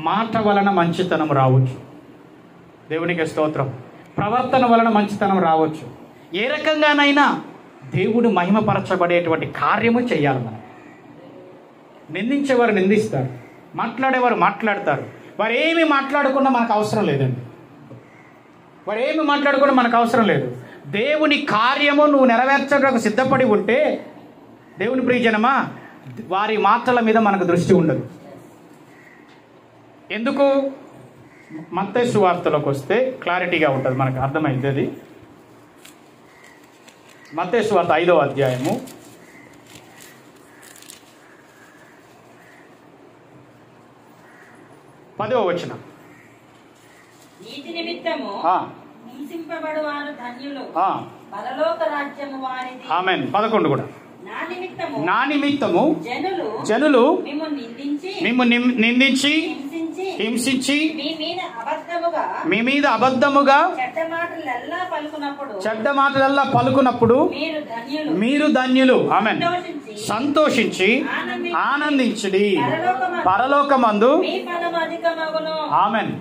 మాట వలన మంచితనం రావచ్చు. దేవునికి స్తోత్రం. ప్రవర్తన వలన మంచితనం రావచ్చు. ఏ రకంగానైనా దేవుడు మహిమపరచబడేటువంటి కార్యము చేయాలి. మనం నిందించేవారు నిందిస్తారు, మాట్లాడేవారు మాట్లాడతారు. వారు ఏమి మాట్లాడుకున్నా మనకు అవసరం లేదు. దేవుని కార్యము నువ్వు నెరవేర్చడానికి సిద్ధపడి ఉంటే, దేవుని ప్రియజనమా, వారి మాటల మీద మనకు దృష్టి ఉండదు. ఎందుకు? మత్తయి సువార్తలోకి వస్తే క్లారిటీగా ఉంటుంది, మనకు అర్థమైంది. అది మత్తయి సువార్త 5వ అధ్యాయము 10వ వచనం. నీతి నిమిత్తము హింసింపబడువారు ధన్యులు, పరలోక రాజ్యము వారిది. ఆమేన్. 11 కూడా. నా నిమిత్తము జనులు మిమ్ము నిందించి హింసించి మీ మీద అబద్ధముగా చెడ్డ మాటలెల్లా పలుకున్నప్పుడు మీరు ధన్యులు. ఆమేన్. సంతోషించి ఆనందించుడి, పరలోకమందు. ఆమేన్.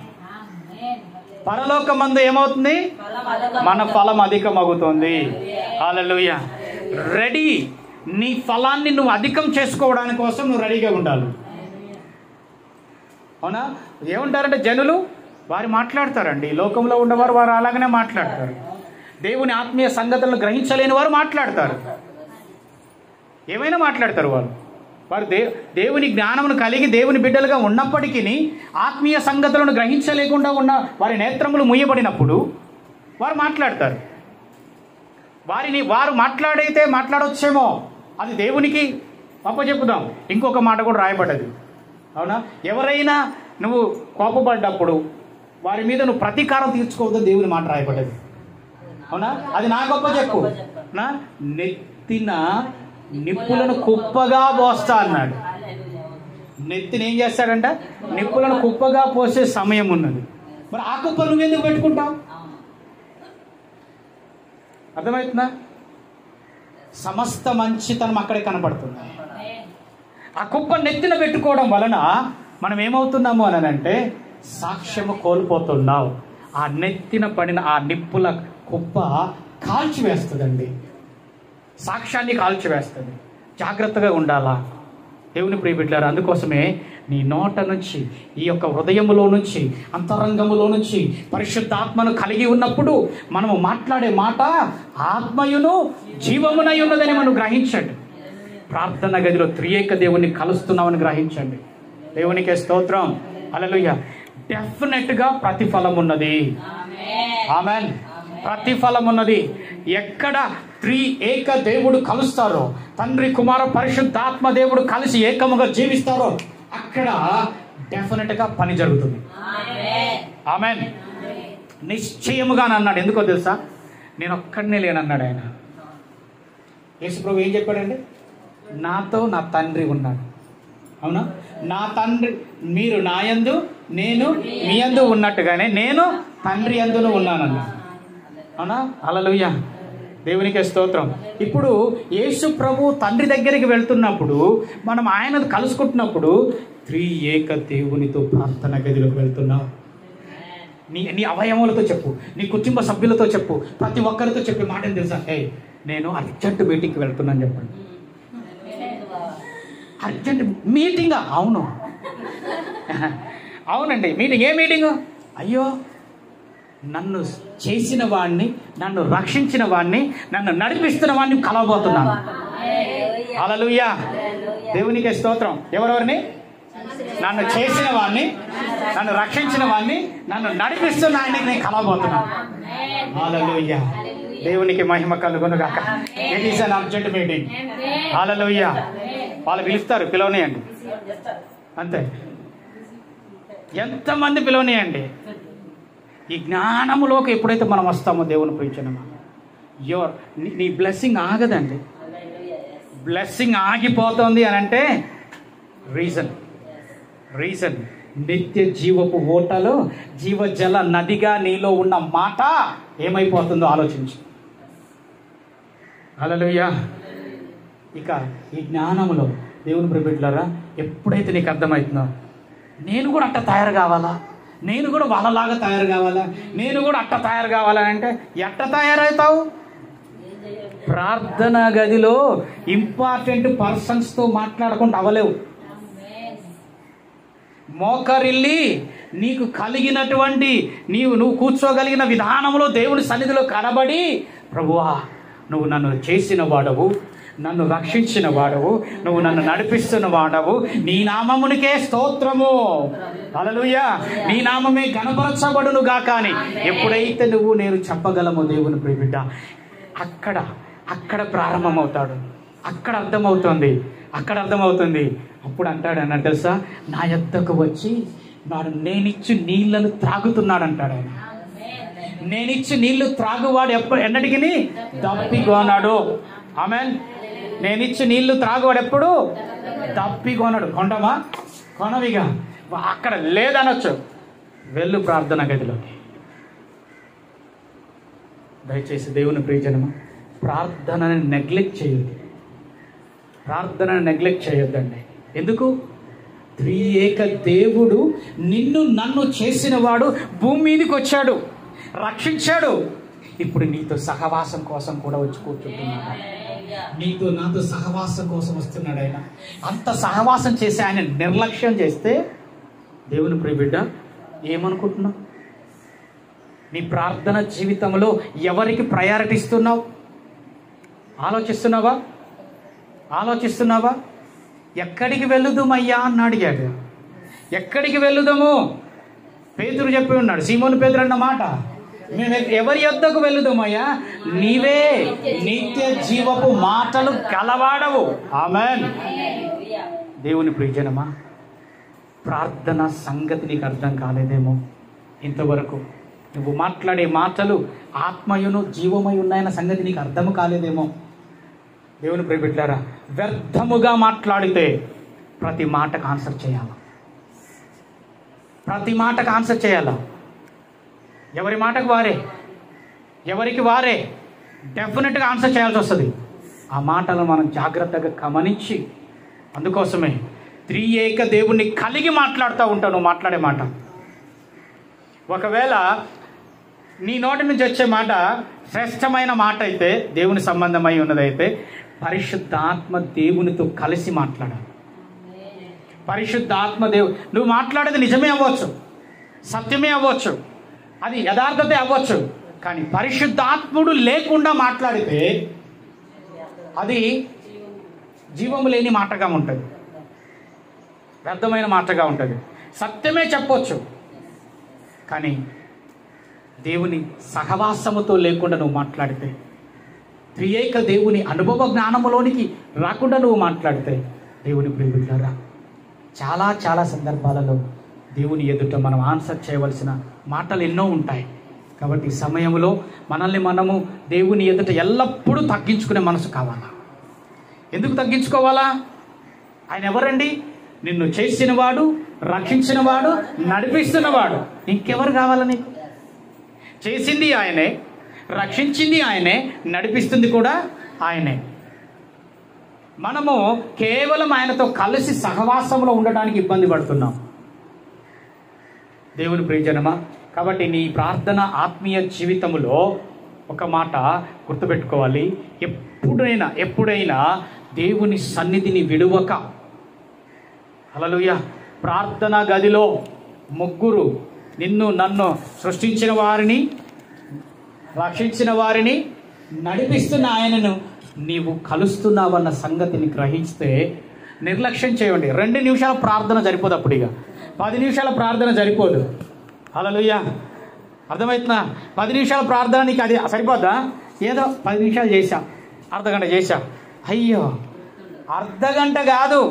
పరలోకమందు ఏమవుతుంది? మన ఫలం అధికమవుతుంది. హల్లెలూయా. రెడీ. నీ ఫలాన్ని నువ్వు అధికం చేసుకోవడానికి కోసం నువ్వు రెడీగా ఉండాలి. అవునా? ఏమంటారంటే జనులు వారు మాట్లాడతారండి. లోకంలో ఉండేవారు వారు అలాగనే మాట్లాడతారు. దేవుని ఆత్మీయ సంగతులను గ్రహించలేని వారు మాట్లాడతారు. ఏమైనా మాట్లాడతారు. వారు దేవుని జ్ఞానమును కలిగి దేవుని బిడ్డలుగా ఉన్నప్పటికీ ఆత్మీయ సంగతులను గ్రహించలేకుండా ఉన్న వారి నేత్రములు మూయబడినప్పుడు వారు మాట్లాడతారు. వారు మాట్లాడైతే మాట్లాడొచ్చేమో, అది దేవునికి అప్పచెప్పుదాం. ఇంకొక మాట కూడా రాయబడ్డది. అవునా? ఎవరైనా నువ్వు కోపపడ్డప్పుడు వారి మీద నువ్వు ప్రతీకారం తీర్చుకోవద్దని దేవుని మాట రాయబడ్డది. అవునా? అది నా గొప్ప చెప్పు. నా నెత్తిన నిప్పులను కుప్పగా పోస్తా అన్నాడు. నెత్తిని ఏం చేస్తాడంట? నిప్పులను కుప్పగా పోసే సమయం ఉన్నది. మరి ఆ కుప్పలు నువ్వెందుకు పెట్టుకుంటావు? అర్థమవుతుందా? సమస్త మంచితనం అక్కడే కనబడుతుంది. ఆ కుప్ప నెత్తిన పెట్టుకోవడం వలన మనం ఏమవుతున్నాము అని అంటే సాక్ష్యము కోల్పోతున్నావు. ఆ నెత్తిన పడిన ఆ నిప్పుల కుప్ప కాల్చివేస్తుందండి, సాక్ష్యాన్ని కాల్చివేస్తుంది. జాగ్రత్తగా ఉండాలా దేవుని ప్రియబిడ్డలారా. అందుకోసమే నీ నోట నుంచి, ఈ యొక్క హృదయములో నుంచి, అంతరంగములో నుంచి పరిశుద్ధాత్మను కలిగి ఉన్నప్పుడు మనము మాట్లాడే మాట ఆత్మయును జీవమునై ఉన్నదని మనం గ్రహించండి. ప్రార్థన గదిలో త్రియేక దేవుని కలుస్తున్నామని గ్రహించండి. దేవునికే స్తోత్రం. హల్లెలూయా. డెఫినెట్గా ప్రతిఫలం ఉన్నది. ఆమెన్. ప్రతిఫలం ఉన్నది. ఎక్కడ ఏక దేవుడు కలుస్తారో, తండ్రి కుమార పరిశుద్ధాత్మ దేవుడు కలిసి ఏకముగా జీవిస్తారో అక్కడ డెఫినెట్ గా పని జరుగుతుంది. ఆమెన్. నిశ్చయముగా అన్నాడు. ఎందుకో తెలుసా? నేను ఒక్కడినే లేనన్నాడు ఆయన. యేసుప్రభు ఏం చెప్పాడండి? నాతో నా తండ్రి ఉన్నాడు. అవునా? నా తండ్రి, మీరు నా యందు నేను మీ యందు ఉన్నట్టుగానే నేను తండ్రి యందును ఉన్నానన్నా. అవునా? హల్లెలూయా, దేవునికి స్తోత్రం. ఇప్పుడు యేసు ప్రభు తండ్రి దగ్గరికి వెళ్తున్నప్పుడు, మనం ఆయన కలుసుకుంటున్నప్పుడు ఏక దేవునితో ప్రార్థన గదిలోకి వెళ్తున్నావు. నీ అవయవములతో చెప్పు, నీ కుటుంబ సభ్యులతో చెప్పు, ప్రతి ఒక్కరితో చెప్పే మాట ఏం తెలుసా? నేను అర్జెంట్ మీటింగ్కి వెళ్తున్నాను చెప్పండి. అర్జెంట్ మీటింగా? అవును, అవునండి మీటింగ్. ఏ మీటింగు? అయ్యో, నన్ను చేసిన వాడిని, నన్ను రక్షించిన వాడిని, నన్ను నడిపిస్తున్న వాడిని కలవబోతున్నాను. హల్లెలూయా, దేవునికి స్తోత్రం. ఎవరెవరిని? నన్ను చేసిన వాడిని, నన్ను రక్షించిన వాడిని, నన్ను నడిపిస్తున్న ఆయనకి నేను కలవబోతున్నాను. హల్లెలూయా, దేవునికి మహిమ కలుగునుగాక. It is an urgent meeting. హల్లెలూయా. వాళ్ళు పిలుస్తారు, పిలవనియండి అంతే. ఎంతమంది పిలవనియండి. ఈ జ్ఞానములోకి ఎప్పుడైతే మనం వస్తామో దేవుని ప్రీచనమా, నీ బ్లెస్సింగ్ ఆగదండి. బ్లెస్సింగ్ ఆగిపోతుంది అని అంటే రీజన్ నిత్య జీవపు ఓటలో జీవజల నదిగా నీలో ఉన్న మాట ఏమైపోతుందో ఆలోచించు. హల్లెలూయా. ఇక ఈ జ్ఞానములో దేవుని ప్రియబిడ్డలారా, ఎప్పుడైతే నీకు అర్థమవుతుందో, నేను కూడా అట్ట తయారు కావాలా, నేను కూడా వాళ్ళలాగా తయారు కావాలా, నేను కూడా అట్ట తయారు కావాలని అంటే ఎట్ట తయారవుతావు? ప్రార్థన గదిలో ఇంపార్టెంట్ పర్సన్స్తో మాట్లాడకుండా అవ్వలేవు. మోకరిల్లి నీకు కలిగినటువంటి నువ్వు కూర్చోగలిగిన విధానంలో దేవుని సన్నిధిలో కనబడి, ప్రభువా నువ్వు నన్ను చేసిన వాడవు, నన్ను రక్షించిన వాడవు, నువ్వు నన్ను నడిపిస్తున్న వాడవు, నీ నామమునికే స్తోత్రము, హల్లెలూయా, నీ నామమే గణపరచబడును గాక అని ఎప్పుడైతే నేను చెప్పగలమో దేవుని ప్రియబిడ్డ, అక్కడ ప్రారంభమవుతాడు. అక్కడ అర్థమవుతుంది. అప్పుడు అంటాడు అన్న తెలుసా, నా యొద్దకు వచ్చి నేనిచ్చి నీళ్లను త్రాగుతున్నాడు అంటాడు ఆయన. నేనిచ్చి నీళ్లు త్రాగువాడు ఎన్నటికి దప్పిగోనాడు. ఆమెన్. నేనిచ్చి నీళ్లు త్రాగువాడు ఎప్పుడు దప్పిగోనాడు. కొనవిగా అక్కడ లేదనొచ్చు. వెళ్ళు ప్రార్థన గదిలోకి. దయచేసి దేవుని ప్రియజనమా, ప్రార్థనని నెగ్లెక్ట్ చేయొద్దండి. ఎందుకు? త్రియేక దేవుడు నన్ను చేసిన వాడు భూమి మీదకి వచ్చాడు, రక్షించాడు. ఇప్పుడు నీతో సహవాసం కోసం కూడా వచ్చి కూర్చుంటున్నాడు. నీతో నాతో సహవాసం కోసం వస్తున్నాడు ఆయన. అంత సహవాసం చేసి ఆయన నిర్లక్ష్యం చేస్తే దేవుని ప్రియబిడ్డ ఏమనుకుంటున్నావు? నీ ప్రార్థన జీవితంలో ఎవరికి ప్రయారిటీ ఇస్తున్నావు? ఆలోచిస్తున్నావా? ఎక్కడికి వెళ్ళుదామయ్యా అని అడిగాడు. ఎక్కడికి వెళ్ళుదాము? పేతురు చెప్పి ఉన్నాడు, సీమోను పేతురు అన్న మాట, మేము ఎవరి యొద్దకు వెళ్ళుదామయ్యా? నీవే నిత్య జీవపు మాటలు గలవాడవు. ఆమెన్. దేవుని ప్రియజనమా, ప్రార్థన సంగతి నీకు అర్థం కాలేదేమో. ఇంతవరకు నువ్వు మాట్లాడే మాటలు ఆత్మయును జీవమై ఉన్నాయన్న సంగతి నీకు అర్థం కాలేదేమో. దేవుని ప్రియబిడ్డలారా, వ్యర్థముగా మాట్లాడితే ప్రతి మాటకు ఆన్సర్ చేయాలా. ఎవరి మాటకు ఎవరికి వారే డెఫినెట్గా ఆన్సర్ చేయాల్సి వస్తుంది. ఆ మాటలను మనం జాగ్రత్తగా గమనించి, అందుకోసమే త్రియేక దేవుణ్ణి కలిగి మాట్లాడుతూ ఉంటావు. నువ్వు మాట్లాడే మాట ఒకవేళ నీ నోటి నుంచి వచ్చే మాట శ్రేష్టమైన మాట అయితే, దేవుని సంబంధమై ఉన్నదైతే, పరిశుద్ధాత్మ దేవునితో కలిసి మాట్లాడాలి. పరిశుద్ధాత్మ నువ్వు మాట్లాడేది నిజమే అవ్వచ్చు, సత్యమే అవ్వచ్చు, అది యథార్థతే అవ్వచ్చు. కానీ పరిశుద్ధాత్ముడు లేకుండా మాట్లాడితే అది జీవము లేని మాటగా ఉంటుంది, వ్యర్థమైన మాటగా ఉంటుంది. సత్యమే చెప్పొచ్చు, కానీ దేవుని సహవాసముతో లేకుండా నువ్వు మాట్లాడితే, త్రియేక దేవుని అనుభవ జ్ఞానములోనికి రాకుండా నువ్వు మాట్లాడితే, దేవుని ప్రియబిడ్డలారా, చాలా చాలా సందర్భాలలో దేవుని ఎదుట మనం ఆన్సర్ చేయవలసిన మాటలు ఎన్నో ఉంటాయి. కాబట్టి ఈ సమయంలో మనల్ని మనము దేవుని ఎదుట ఎల్లప్పుడూ తగ్గించుకునే మనసు కావాలా. ఎందుకు తగ్గించుకోవాలా? ఆయన ఎవరండి? నిన్ను చేసినవాడు, రక్షించినవాడు, నడిపిస్తున్నవాడు. ఇంకెవరు కావాలా నీకు? చేసింది ఆయనే, రక్షించింది ఆయనే, నడిపిస్తుంది కూడా ఆయనే. మనము కేవలం ఆయనతో కలిసి సహవాసంలో ఉండడానికి ఇబ్బంది పడుతున్నాం. దేవుని ప్రియజనమా, కాబట్టి నీ ప్రార్థన ఆత్మీయ జీవితంలో ఒక మాట గుర్తుపెట్టుకోవాలి. ఎప్పుడైనా దేవుని సన్నిధిని విడువక, హల్లెలూయా, ప్రార్థన గదిలో ముగ్గురు, నిన్ను నన్ను సృష్టించిన వారిని, రక్షించిన వారిని, నడిపిస్తున్న ఆయనను నీవు కలుస్తున్నావన్న సంగతిని గ్రహిస్తే నిర్లక్ష్యం చేయండి. 2 నిమిషాల ప్రార్థన సరిపోదు. అప్పుడు ఇక 10 నిమిషాల ప్రార్థన సరిపోదు. హల్లెలూయా, అర్థమవుతుందా? 10 నిమిషాల ప్రార్థన నీకు అది సరిపోద్దా? ఏదో 10 నిమిషాలు చేశా, అర్ధగంట చేశా. అయ్యో, అర్ధగంట కాదు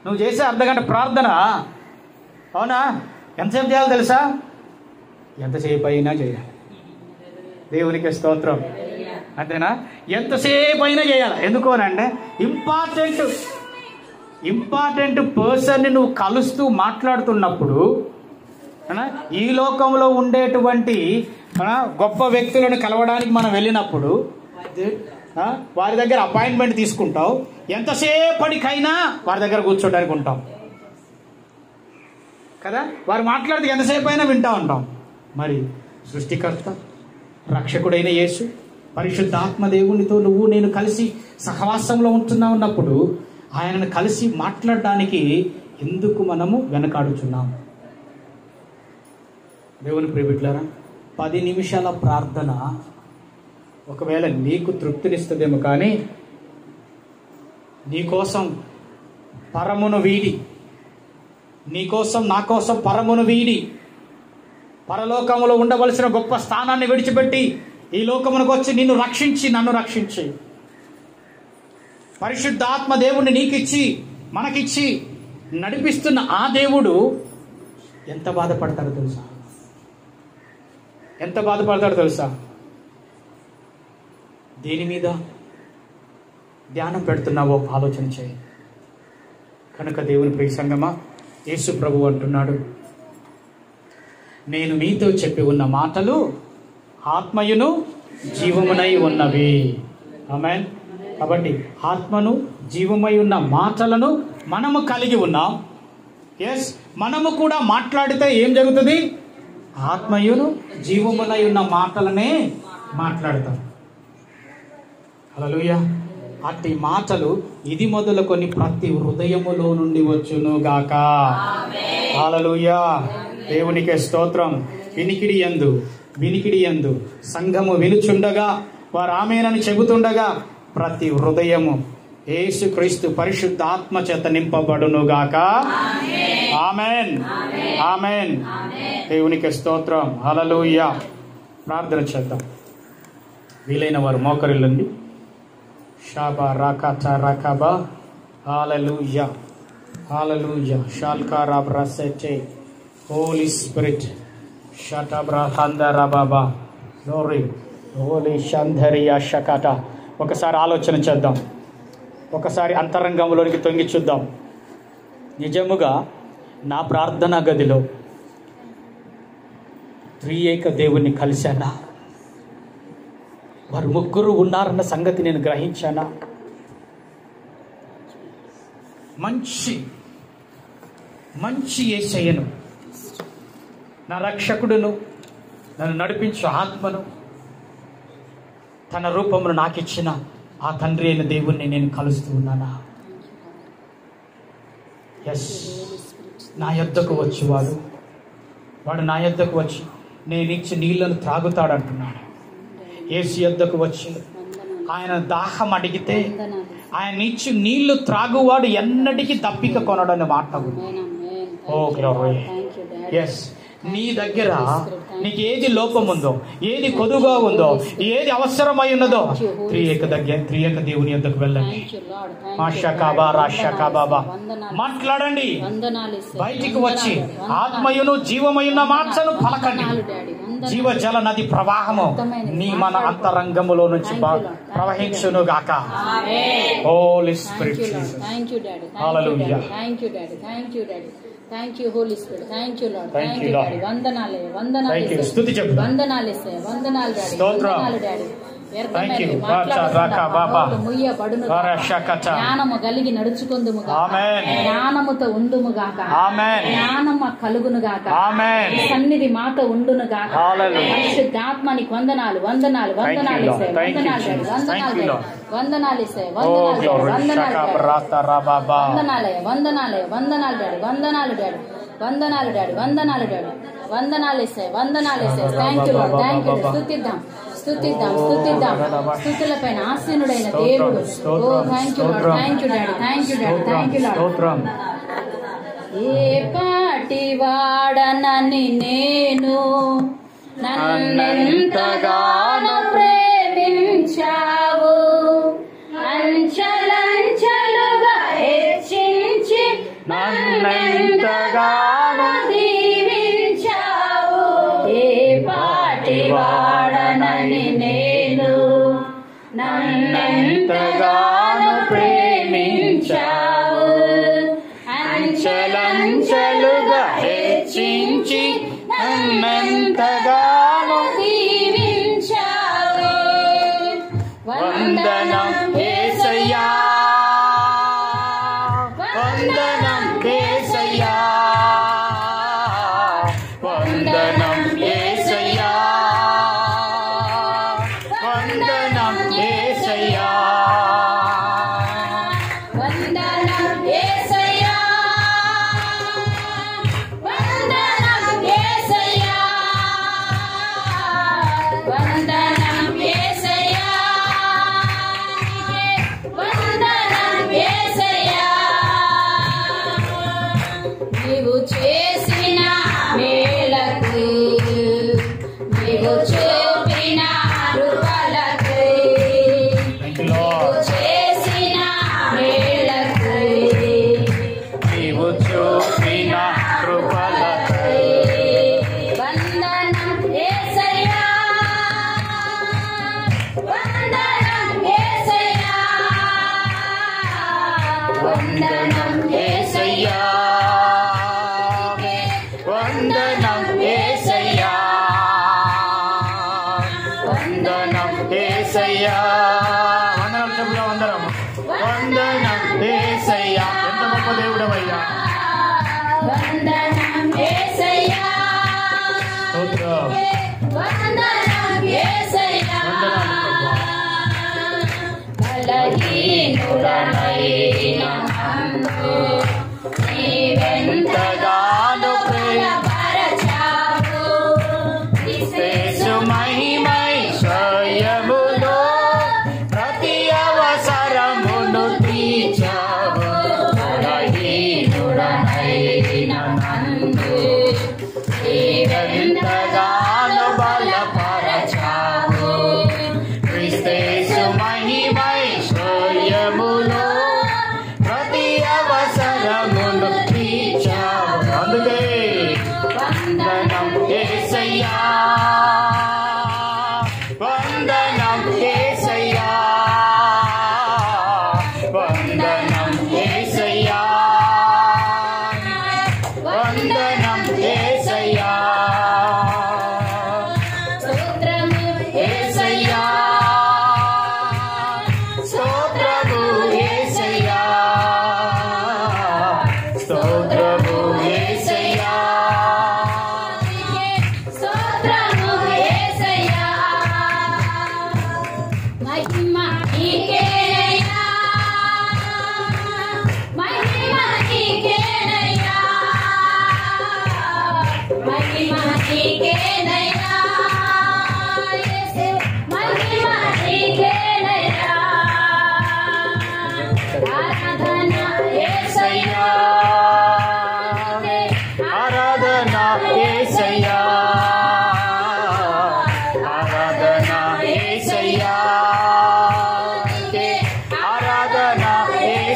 నువ్వు చేసే అర్ధగంట ప్రార్థన. అవునా? ఎంతసేపు చేయాలి తెలుసా? ఎంతసేపు అయినా చేయాలి. దేవునికి స్తోత్రం. అంతేనా? ఎంతసేపు అయినా చేయాలి. ఎందుకు అని అంటే ఇంపార్టెంట్ పర్సన్ని నువ్వు కలుస్తూ మాట్లాడుతున్నప్పుడు, ఈ లోకంలో ఉండేటువంటి గొప్ప వ్యక్తులను కలవడానికి మనం వెళ్ళినప్పుడు వారి దగ్గర అపాయింట్మెంట్ తీసుకుంటావు. ఎంతసేపటికైనా వారి దగ్గర కూర్చోడానికి ఉంటాం కదా. వారు మాట్లాడితే ఎంతసేపు అయినా వింటూ ఉంటాం. మరి సృష్టికర్త, రక్షకుడైన యేసు, పరిశుద్ధాత్మ దేవునితో నువ్వు నేను కలిసి సహవాసంలో ఉంటున్నప్పుడు ఆయనను కలిసి మాట్లాడడానికి ఎందుకు మనము వెనకాడుచున్నాం? దేవుని ప్రియబిడ్డలారా, 10 నిమిషాల ప్రార్థన ఒకవేళ నీకు తృప్తినిస్తుందేమో, కానీ నీకోసం పరమును వీడి, నీకోసం నా కోసం పరమును వీడి, పరలోకములో ఉండవలసిన గొప్ప స్థానాన్ని విడిచిపెట్టి ఈ లోకమునకు వచ్చి నిన్ను రక్షించి, నన్ను రక్షించి, పరిశుద్ధాత్మ దేవుణ్ణి నీకిచ్చి, మనకిచ్చి నడిపిస్తున్న ఆ దేవుడు ఎంత బాధపడతాడో తెలుసా? ఎంత బాధపడతాడో తెలుసా? దేని మీద ధ్యానం పెడుతున్నావో ఆలోచన చేయి. కనుక దేవుని ప్రియ సంగమా, యేసు ప్రభువు అంటున్నాడు, నేను మీతో చెప్పి ఉన్న మాటలు ఆత్మయును జీవమునై ఉన్నవి. ఆమేన్. కాబట్టి ఆత్మను జీవమై ఉన్న మాటలను మనము కలిగి ఉన్నాం. ఎస్, మనము కూడా మాట్లాడితే ఏం జరుగుతుంది? ఆత్మయును జీవమునై ఉన్న మాటలనే మాట్లాడతాం. హల్లెలూయా. అట్టి మాటలు ఇది మొదలుకొని ప్రతి హృదయములో నుండి వచ్చును గాక. హల్లెలూయా. దేవునికి స్తోత్రం. వినికిడి యందు సంఘము వినుచుండగా, వారు ఆమేనని చెబుతుండగా ప్రతి హృదయము యేసుక్రీస్తు పరిశుద్ధాత్మ చేత నింపబడును గాక. ఆమేన్, ఆమేన్. దేవునికి స్తోత్రం. హల్లెలూయా. ప్రార్థన చేద్దాం. వీలైన వారు మోకరిల్లండి. షాబా రాకత రకబా. హల్లెలూయా, హల్లెలూయా. షాల్కారా బ్రసెటే. హోలీ స్పిరిట్ షటబ్రా హందరా బాబా. గ్లోరీ. హోలీ షంధరియా షకట. ఒకసారి ఆలోచన చేద్దాం. ఒకసారి అంతరంగంలోనికి తొంగి చూద్దాం. నిజముగా నా ప్రార్థనా గదిలో త్రియేక దేవుణ్ణి కలిశానా? వారు ముగ్గురు ఉన్నారన్న సంగతి నేను గ్రహించానా? మంచి యేసయ్యను, నా రక్షకుడును, నన్ను నడిపించు ఆత్మను, తన రూపమును నాకిచ్చిన ఆ తండ్రి అయిన దేవుణ్ణి నేను కలుస్తూ ఉన్నానా? ఎస్, నా యొద్దకు వచ్చేవాడు, వాడు నా యొద్దకు వచ్చి నేను ఇచ్చి నీళ్లను త్రాగుతాడంటున్నాడు. యేసు యొద్దకు వచ్చి ఆయన దాహం అడిగితే ఆయన ఇచ్చి నీళ్లు త్రాగువాడు ఎన్నటికీ దప్పిక కొనడని మాట ఉంది. Oh glory. ఎస్, నీ దగ్గర నీకు ఏది లోపం ఉందో, ఏది కొదుగా ఉందో, ఏది అవసరమై ఉన్నదో త్రియేక దేవుని యొద్దకు వెళ్ళండి. మాట్లాడండి, బయటికి వచ్చి ఆత్మయును జీవమయున్న మాటను పలకండి. జీవజల నది ప్రవాహము మన అంతరంగములో నుంచి ప్రవహించును గాక. Holy Spirit hallelujah. Thank you, Holy Spirit. Thank you, Lord. Thank you, Daddy. వందనాలే, వందనాలే, స్తుతి చెప్పు. వందనాలే, వందనాలు డాడీ, వందనాలు డాడీ. జ్ఞానము కలిగి నడుచుకుందుము గాక, జ్ఞానముతో ఉందుము గాక, జ్ఞానము కలుగును గాక, సన్నిధి మాతో ఉండును గాక. పరిశుద్ధాత్మనికి వందనాలు, వందనాలు, వందనాలు, వందనాలు, వందనాలు, వందనాలు, వందనాలే, వందనాలే, వందనాలు డాడీ, వందనాలు డాడీ, వందనాలు డాడీ, వందనాలు డాడీ, వందనాలు ఇస్తాయి, వందనాలు ఇస్తాయి. Thank you lord, thank you. స్తుతిద్దాం, స్తుతిద్దాం, స్తుతిద్దాం. స్తుతుల పైన ఆసీనుడైన దేవుడు. Oh thank you lord, thank you daddy, thank you daddy, thank you lord. ఏ పాటి వాడనని నేను, నన్నెంతగానో ప్రేమించావు, అంచలంచలుగా హెచ్చించి నన్నెంతగానో దీవించావు. ఏ పాటి వాడనని నేను, నన్నెంతగానో ప్రేమించావు, అంచలంచలుగా హెచ్చించి నన్నెంతగానో దీవించావు. వందనం యేసయ్యా, వందనం యేసయ్యా, వందనం యేసయ్యా, వందనం యేసయ్యా, వందనం యేసయ్యా, వందనం యేసయ్యా, వందనం యేసయ్యా, వందనం యేసయ్యా. నీవు చేసిన మేలకు, నీవు చూపిన కృపలకు, నీవు చేసిన మేలకు, నీవు చూపిన కృపలకు వందనం యేసయ్యా, వందనం యేసయ్యా, వందనం యేసయ్యా, వందనం యేసయ్యా, వందనం యేసయ్యా. వందనం చెప్పుగా వందనం. వందనం యేసయ్యా. ఎంత గొప్ప దేవుడవయ్యా. వందనం యేసయ్యా, స్తోత్రం. వందనం యేసయ్యా. బలహీనుడనైన నన్ను నీవెంతగానో ప్రియపరచావు. యేసు మహిమైశ్వర్యములో ప్రతి అవసరమును తీర్చావు. బలహీనుడనైన నన్ను నీవెంతగానో బలపరచావు. క్రీస్తు మహిమైశ్వర్యములో ప్రతి అవసరమును తీర్చావు.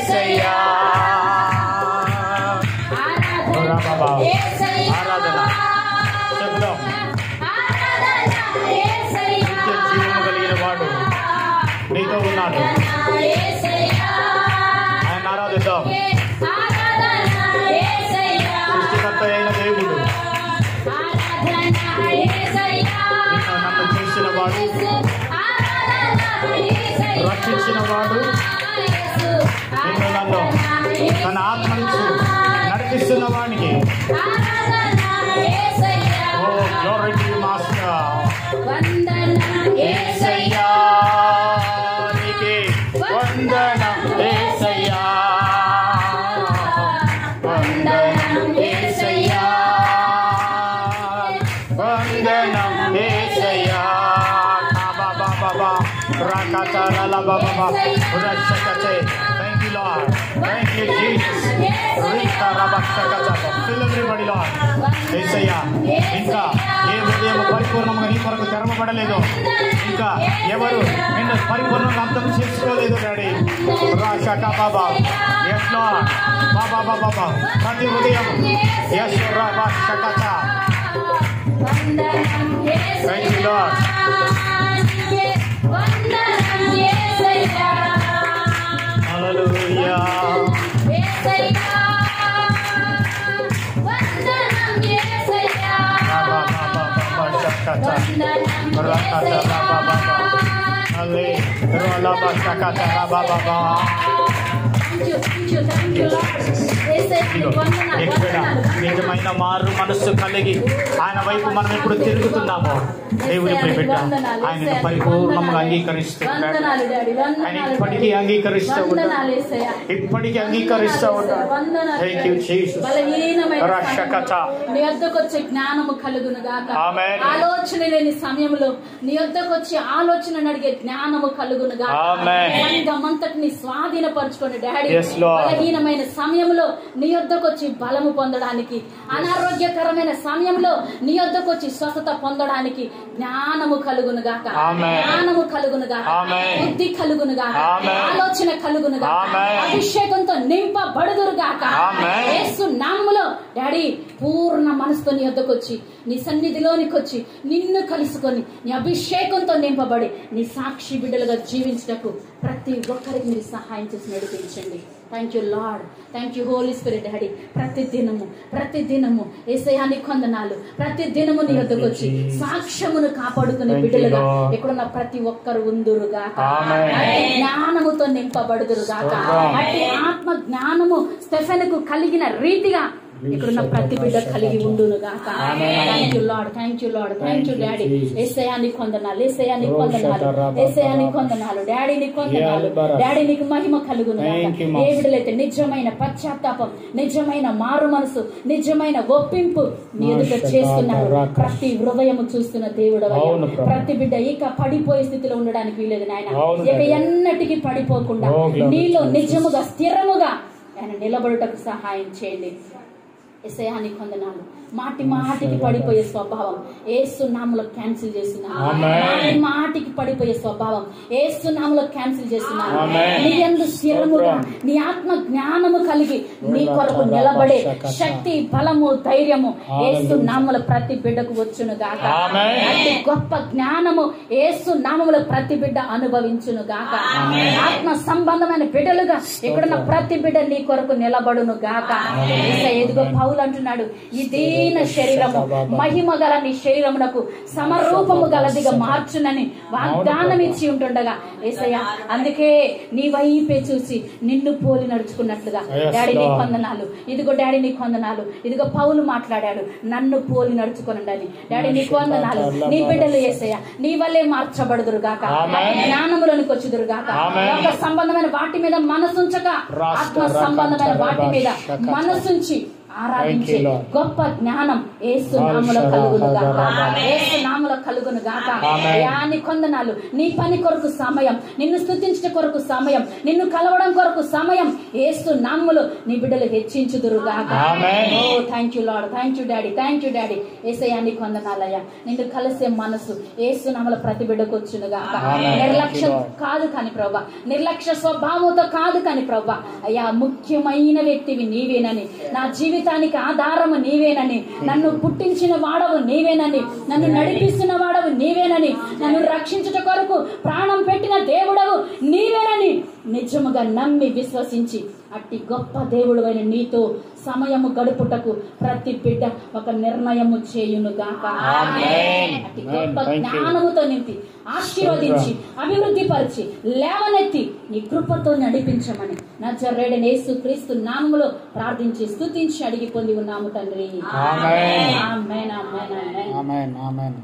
యేసయ్యా ఆరాధన చెప్దాం. జీవము కలిగిన వాడు నీతో ఉన్నాడు. ఆయన ఆరాధిద్దాం. సృష్టికర్త అయిన దేవుడు, నన్ను చేసిన వాడు, రక్షించిన వాడు, నిన్ను నన్ను తన ఆత్మనిచ్చు నడిపిస్తున్న వాడికి oh glory to you master. యేసయ్యా నీకే వందనం, యేసయ్యా వందనం, యేసయ్యా వందనం, యేసయ్యా బాబా బాబా రాకతాల బాబా రక్షకతే. Thank you Lord, thank you Jesus. Rita రబక్షకత. Fill everybody Lord. యేసయ్యా ఇంకా ఏ హృదయం పరిపూర్ణంగా నీ కొరకు తెరవబడలేదు, ఇంకా ఎవరు నిన్ను పరిపూర్ణంగా అర్థం చేసుకోలేదు డాడీ. రాషక బాబా ఎస్ లార్డ్ బాబా బాబా బాబా ప్రతి హృదయం yes రబక్షకత. Thank you Lord. Hallelujah. నిజమైన మారు మనస్సు కలిగి ఆయన వైపు మనం ఎప్పుడు తిరుగుతున్నామో దేవుని ప్రియబిడ్డ ఆయన పరిపూర్ణంగా అంగీకరిస్తున్నాడు. ఆయన ఇప్పటికీ అంగీకరిస్తూ ఉంటాడు, ఇప్పటికీ అంగీకరిస్తూ ఉంటాడు. Thank you Jesus. నీ వద్దకు వచ్చే జ్ఞానము కలుగును గాక. ఆలోచన లేని సమయంలో నీ వద్దకు వచ్చి ఆలోచన అడిగే జ్ఞానము కలుగును గాక. సంఘమంతటిని స్వాధీనపరచుకోండి డాడీ. బలహీనమైన సమయంలో నీ వద్దకు వచ్చి బలము పొందడానికి, అనారోగ్యకరమైన సమయంలో నీ వద్దకు వచ్చి స్వస్థత పొందడానికి జ్ఞానము కలుగును గాక, జ్ఞానము కలుగును గాక, బుద్ధి కలుగును గాక, ఆలోచన కలుగును గాక, అభిషేకంతో నింపబడుదురు గాక. యేసు నామములో డాడీ పూర్ణ మనసుతో నీ వద్దకు వచ్చి నీ సన్నిధిలోనికి వచ్చి నిన్ను కలుసుకొని నీ అభిషేకంతో నింపబడి నీ సాక్షి బిడ్డలుగా జీవించటకు ప్రతి ఒక్కరికి మీరు సహాయం చేసి నడిపించండి. Thank you lord, thank you Holy Spirit daddy. ప్రతి దినము యేసయ్యా నీకు వందనాలు. ప్రతి దినము నీ వద్దకు వచ్చి సాక్ష్యమును కాపాడుకునే బిడ్డలుగా ఇక్కడున్న ప్రతి ఒక్కరు ఉందురుగాక, జ్ఞానముతో నింపబడుదురుగాక. అట్టి ఆత్మ జ్ఞానము స్టెఫెనుకు కలిగిన రీతిగా ఇక్కడున్న ప్రతి బిడ్డ కలిగి ఉండును గాక. Thank you lord, thank you lord, thank you daddy. యేసయ్యా నీకు వందనాలు, యేసయ్యా నీకు వందనాలు, యేసయ్యా నీకు వందనాలు, డాడీ నీకు వందనాలు. డాడీ నీకు మహిమ కలుగును గాక. ఏ బిడ్డలైతే నిజమైన పశ్చాత్తాపం, నిజమైన మారు మనసు, నిజమైన ఒప్పింపు నీ ఎదుట చేస్తున్నారు, ప్రతి హృదయము చూస్తున్న దేవుడు. ప్రతి బిడ్డ ఇక పడిపోయే స్థితిలో ఉండడానికి వీలేదు నాయన. ఇక ఎన్నటికీ పడిపోకుండా నీలో నిజముగా స్థిరముగా ఆయన నిలబడుటకు సహాయం చేయండి. యేసయ్యా నీకు వందనాలు. మాటికి పడిపోయే స్వభావం యేసు నామములో క్యాన్సిల్ చేస్తున్నాను. మాటికి పడిపోయే స్వభావం యేసు నామములో క్యాన్సిల్ చేస్తున్నాను. నీ యందు స్థిరముగా నీ ఆత్మ జ్ఞానము కలిగి నీ కొరకు నిలబడే శక్తి, బలము, ధైర్యము యేసు నామములో ప్రతి బిడ్డకు వచ్చును గాక. అతి గొప్ప జ్ఞానము యేసు నామములో ప్రతి బిడ్డ అనుభవించును గాక. ఆత్మ సంబంధమైన బిడ్డలుగా ఇక్కడున్న ప్రతి బిడ్డ నీ కొరకు నిలబడును గాక. ఎదుగో పౌలు అంటున్నాడు, ఈ శరీరము మహిమ గల నీ శరీరమునకు సమరూపము గలదిగా మార్చునని వాగ్దానం ఇచ్చి ఉంటుండగా యేసయ్యా అందుకే నీ వైపే చూసి నిన్ను పోలి నడుచుకున్నట్లుగా డాడీ నీకు వందనాలు. ఇదిగో డాడీ నీకు వందనాలు. ఇదిగో పౌలు మాట్లాడాడు, నన్ను పోలి నడుచుకునండి. డాడీ నీకు వందనాలు. నీ బిడ్డలు యేసయ్యా నీ వల్లే మార్చబడుదురు గాక, జ్ఞానములోనికి వచ్చుదురు గాక. లోక సంబంధమైన వాటి మీద మనసుంచక ఆత్మ సంబంధమైన వాటి మీద మనసుంచి ఆరాధించే గొప్ప జ్ఞానం యేసు నామములో కలుగును గాక. యేసు నామములో కలుగును గాక. అయ్యా నీ కొందనాలు, నీ పని కొరకు సమయం, నిన్ను స్తుతించట కొరకు సమయం, నిన్ను కలవడం కొరకు సమయం యేసు నామములో నీ బిడ్డలు హెచ్చించుదురు గాక. Oh thank you lord, thank you daddy, thank you daddy. యేసయ్యా నీ కొందనాలయ్యా, నిన్ను కలిసే మనసు యేసు నామములో ప్రతి బిడ్డకు వచ్చును గాక. నిర్లక్ష్యం కాదు కానీ ప్రభా, నిర్లక్ష్య స్వభావంతో కాదు కానీ ప్రభా, అయ్యా ముఖ్యమైన వ్యక్తివి నీవేనని, నా జీవితానికి ఆధారము నీవేనని, నన్ను పుట్టించిన వాడవు నీవేనని, నన్ను నడిపిస్తున్న వాడవు నీవేనని, నన్ను రక్షించుట కొరకు ప్రాణం పెట్టిన దేవుడవు నీవేనని నిజముగా నమ్మి విశ్వసించి అట్టి గొప్ప దేవుడు అయిన నీతో సమయము గడుపుటకు ప్రతి బిడ్డ ఒక నిర్ణయము చేయును గాక. అట్టి గొప్ప జ్ఞానముతో నింపి ఆశీర్వదించి అభివృద్ధి పరిచి లేవనెత్తి నీ కృపతో నడిపించమని నజరేయుడైన యేసుక్రీస్తు నామములో ప్రార్థించి స్తుతించి అడిగి పొంది ఉన్నాము తండ్రి. ఆమేన్ ఆమేన్ ఆమేన్ ఆమేన్.